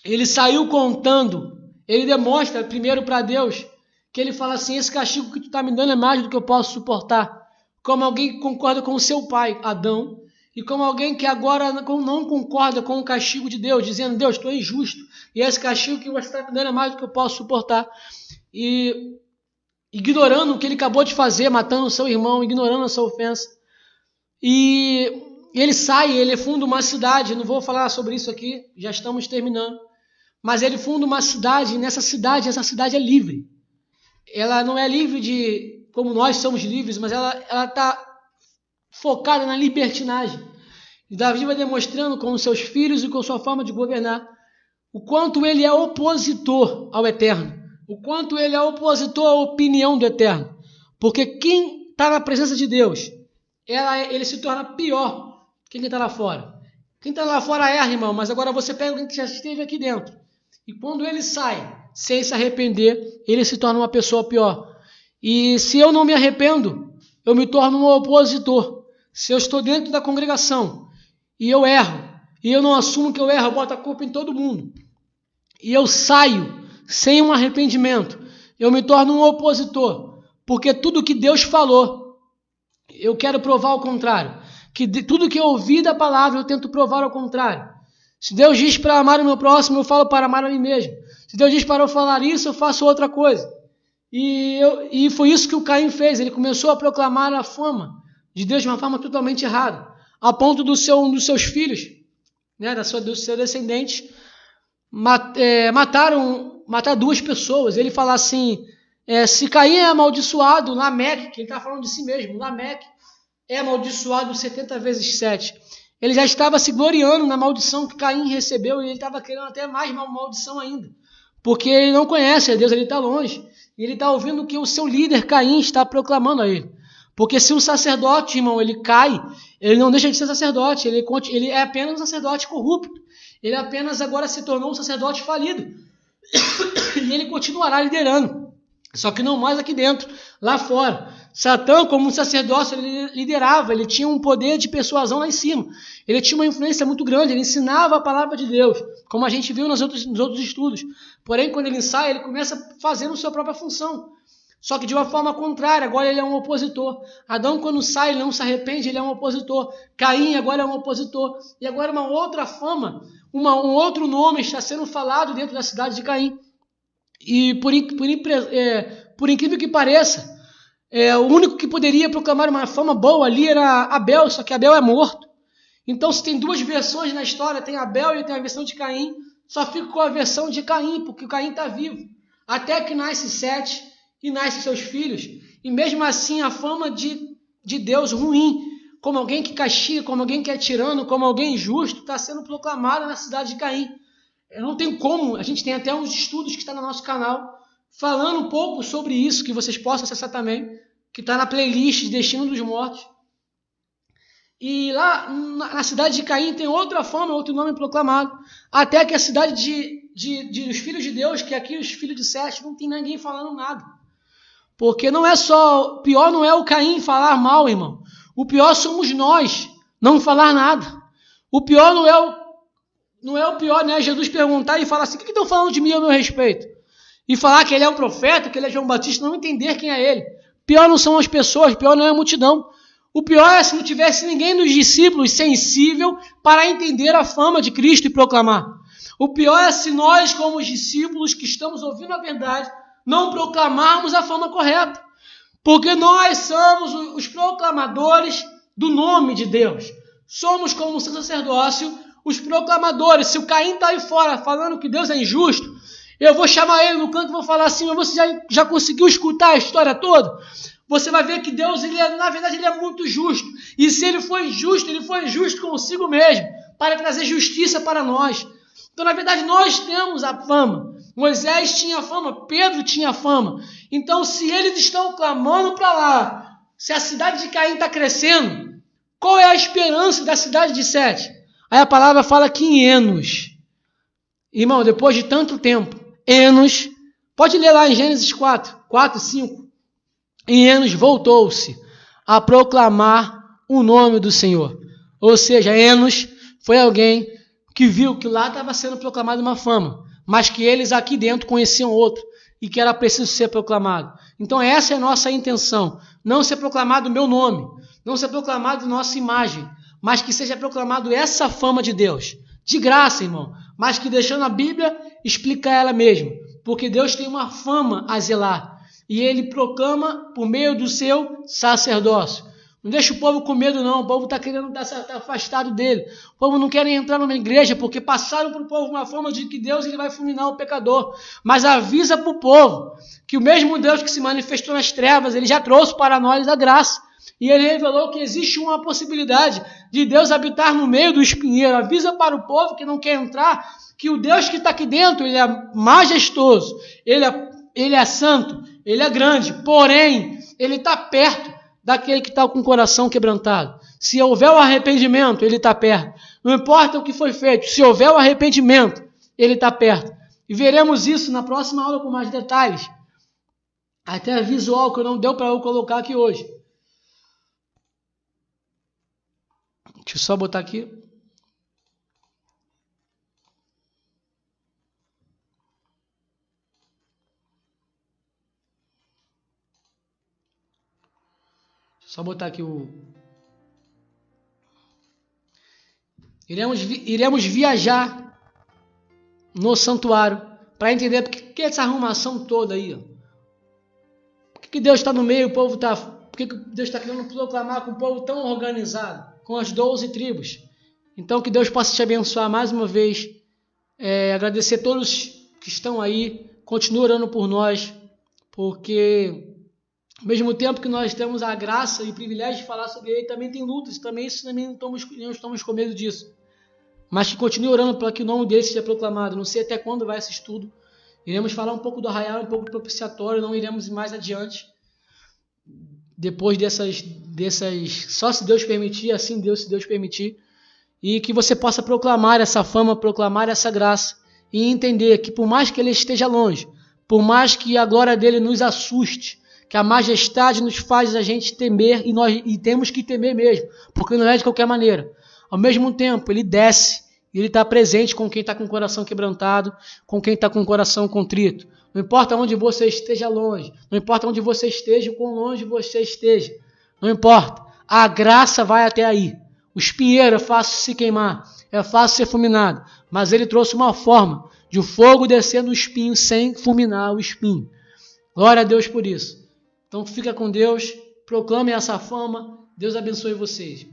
ele saiu contando, ele demonstra primeiro para Deus, que ele fala assim, esse castigo que tu está me dando é mais do que eu posso suportar. Como alguém que concorda com o seu pai, Adão, e como alguém que agora não concorda com o castigo de Deus, dizendo, Deus, tu é injusto, e esse castigo que você está me dando é mais do que eu posso suportar. E ignorando o que ele acabou de fazer, matando o seu irmão, ignorando a sua ofensa. E ele sai, ele funda uma cidade, não vou falar sobre isso aqui, já estamos terminando, mas ele funda uma cidade, e nessa cidade, essa cidade é livre. Ela não é livre de, como nós somos livres, mas ela está focada na libertinagem. E Davi vai demonstrando com os seus filhos e com sua forma de governar o quanto ele é opositor ao Eterno, o quanto ele é opositor à opinião do Eterno. Porque quem está na presença de Deus, ele se torna pior que quem está lá fora. Quem está lá fora erra, irmão, mas agora você pega alguém que já esteve aqui dentro. E quando ele sai, sem se arrepender, ele se torna uma pessoa pior. E se eu não me arrependo, eu me torno um opositor. Se eu estou dentro da congregação e eu erro, e eu não assumo que eu erro, eu boto a culpa em todo mundo, e eu saio sem um arrependimento, eu me torno um opositor, porque tudo que Deus falou, eu quero provar ao contrário. Tudo que eu ouvi da palavra, eu tento provar ao contrário. Se Deus diz para amar o meu próximo, eu falo para amar a mim mesmo. Se Deus diz para eu falar isso, eu faço outra coisa. E foi isso que o Caim fez. Ele começou a proclamar a fama de Deus de uma forma totalmente errada, a ponto um dos seus filhos, né, dos seus descendentes, matar duas pessoas. Ele fala assim, se Caim é amaldiçoado, Lameque, que ele está falando de si mesmo, Lameque é amaldiçoado 70 vezes 7. Ele já estava se gloriando na maldição que Caim recebeu, e ele estava querendo até mais uma maldição ainda, porque ele não conhece a Deus, ele está longe, e ele está ouvindo o que o seu líder Caim está proclamando a ele. Porque se um sacerdote, irmão, ele cai, ele não deixa de ser sacerdote, ele é apenas um sacerdote corrupto, ele apenas agora se tornou um sacerdote falido, e ele continuará liderando, só que não mais aqui dentro, lá fora. Satã, como um sacerdócio, ele liderava, ele tinha um poder de persuasão lá em cima, ele tinha uma influência muito grande, ele ensinava a palavra de Deus, como a gente viu nos outros estudos. Porém, quando ele sai, ele começa fazendo sua própria função, só que de uma forma contrária. Agora ele é um opositor. Adão, quando sai, ele não se arrepende, ele é um opositor. Caim agora é um opositor. E agora uma outra fama, um outro nome está sendo falado dentro da cidade de Caim. E por incrível que pareça, o único que poderia proclamar uma fama boa ali era Abel, só que Abel é morto. Então, se tem duas versões na história, tem Abel e tem a versão de Caim, só fica com a versão de Caim, porque o Caim está vivo. Até que nasce Sete e nascem seus filhos. E mesmo assim, a fama de Deus ruim, como alguém que castiga, como alguém que é tirano, como alguém injusto, está sendo proclamada na cidade de Caim. Não tem como, a gente tem até uns estudos que estão no nosso canal, falando um pouco sobre isso, que vocês possam acessar também, que está na playlist Destino dos Mortos. E lá na cidade de Caim tem outra fama, outro nome proclamado, até que a cidade dos filhos de Deus, que aqui os filhos de Sete, não tem ninguém falando nada. Porque o pior não é o Caim falar mal, irmão. O pior somos nós não falar nada. O pior não é o pior, né? Jesus perguntar e falar assim, o que estão falando de mim a meu respeito? E falar que ele é um profeta, que ele é João Batista, não entender quem é ele. Pior não são as pessoas, pior não é a multidão. O pior é se não tivesse ninguém dos discípulos sensível para entender a fama de Cristo e proclamar. O pior é se nós, como os discípulos que estamos ouvindo a verdade, não proclamarmos a fama correta. Porque nós somos os proclamadores do nome de Deus. Somos, como um sacerdócio, os proclamadores. Se o Caim está aí fora falando que Deus é injusto, eu vou chamar ele no canto e vou falar assim, mas você já conseguiu escutar a história toda? Você vai ver que Deus, na verdade, ele é muito justo. E se ele foi justo consigo mesmo, para trazer justiça para nós. Então, na verdade, nós temos a fama. Moisés tinha fama, Pedro tinha fama. Então, se eles estão clamando para lá, se a cidade de Caim está crescendo, Qual é a esperança da cidade de Sete? Aí a palavra fala que em Enos, irmão, depois de tanto tempo, Enos, pode ler lá em Gênesis 4, 5, em Enos voltou-se a proclamar o nome do Senhor. Ou seja, Enos foi alguém que viu que lá estava sendo proclamada uma fama, mas que eles aqui dentro conheciam outro e que era preciso ser proclamado. Então essa é a nossa intenção, não ser proclamado o meu nome, não ser proclamado nossa imagem, mas que seja proclamado essa fama de Deus. De graça, irmão, mas que deixando a Bíblia explica ela mesma, porque Deus tem uma fama a zelar e Ele proclama por meio do seu sacerdócio. Não deixa o povo com medo não, o povo está querendo estar afastado dele. O povo não quer entrar numa igreja porque passaram para o povo uma forma de que Deus ele vai fulminar o pecador. Mas avisa para o povo que o mesmo Deus que se manifestou nas trevas, ele já trouxe para nós a graça. E ele revelou que existe uma possibilidade de Deus habitar no meio do espinheiro. Avisa para o povo que não quer entrar que o Deus que está aqui dentro, ele é majestoso, ele é santo, ele é grande, porém, ele está perto daquele que está com o coração quebrantado. Se houver o arrependimento, ele está perto. Não importa o que foi feito, se houver o arrependimento, ele está perto. E veremos isso na próxima aula com mais detalhes. Até visual que não deu para eu colocar aqui hoje. Deixa eu só botar aqui. Só botar aqui o... Iremos viajar no santuário para entender por que essa arrumação toda aí. Por que Deus está no meio, o povo está... Por que Deus está querendo proclamar com o povo tão organizado, com as 12 tribos? Então que Deus possa te abençoar mais uma vez. Agradecer a todos que estão aí. Continue orando por nós, porque... Ao mesmo tempo que nós temos a graça e o privilégio de falar sobre ele, também tem lutas, também não estamos com medo disso. Mas que continue orando para que o nome dele seja proclamado. Não sei até quando vai esse estudo. Iremos falar um pouco do arraial, um pouco do propiciatório, não iremos mais adiante. Depois dessas só se Deus permitir, assim Deus, se Deus permitir. E que você possa proclamar essa fama, proclamar essa graça. E entender que por mais que ele esteja longe, por mais que a glória dele nos assuste, que a majestade nos faz a gente temer e temos que temer mesmo, porque não é de qualquer maneira. Ao mesmo tempo, ele desce e ele está presente com quem está com o coração quebrantado, com quem está com o coração contrito. Não importa onde você esteja longe, não importa onde você esteja, quão longe você esteja, não importa. A graça vai até aí. O espinheiro é fácil se queimar, é fácil ser fulminado, mas ele trouxe uma forma de o fogo descer no espinho sem fulminar o espinho. Glória a Deus por isso. Então fica com Deus, proclame essa fama, Deus abençoe vocês.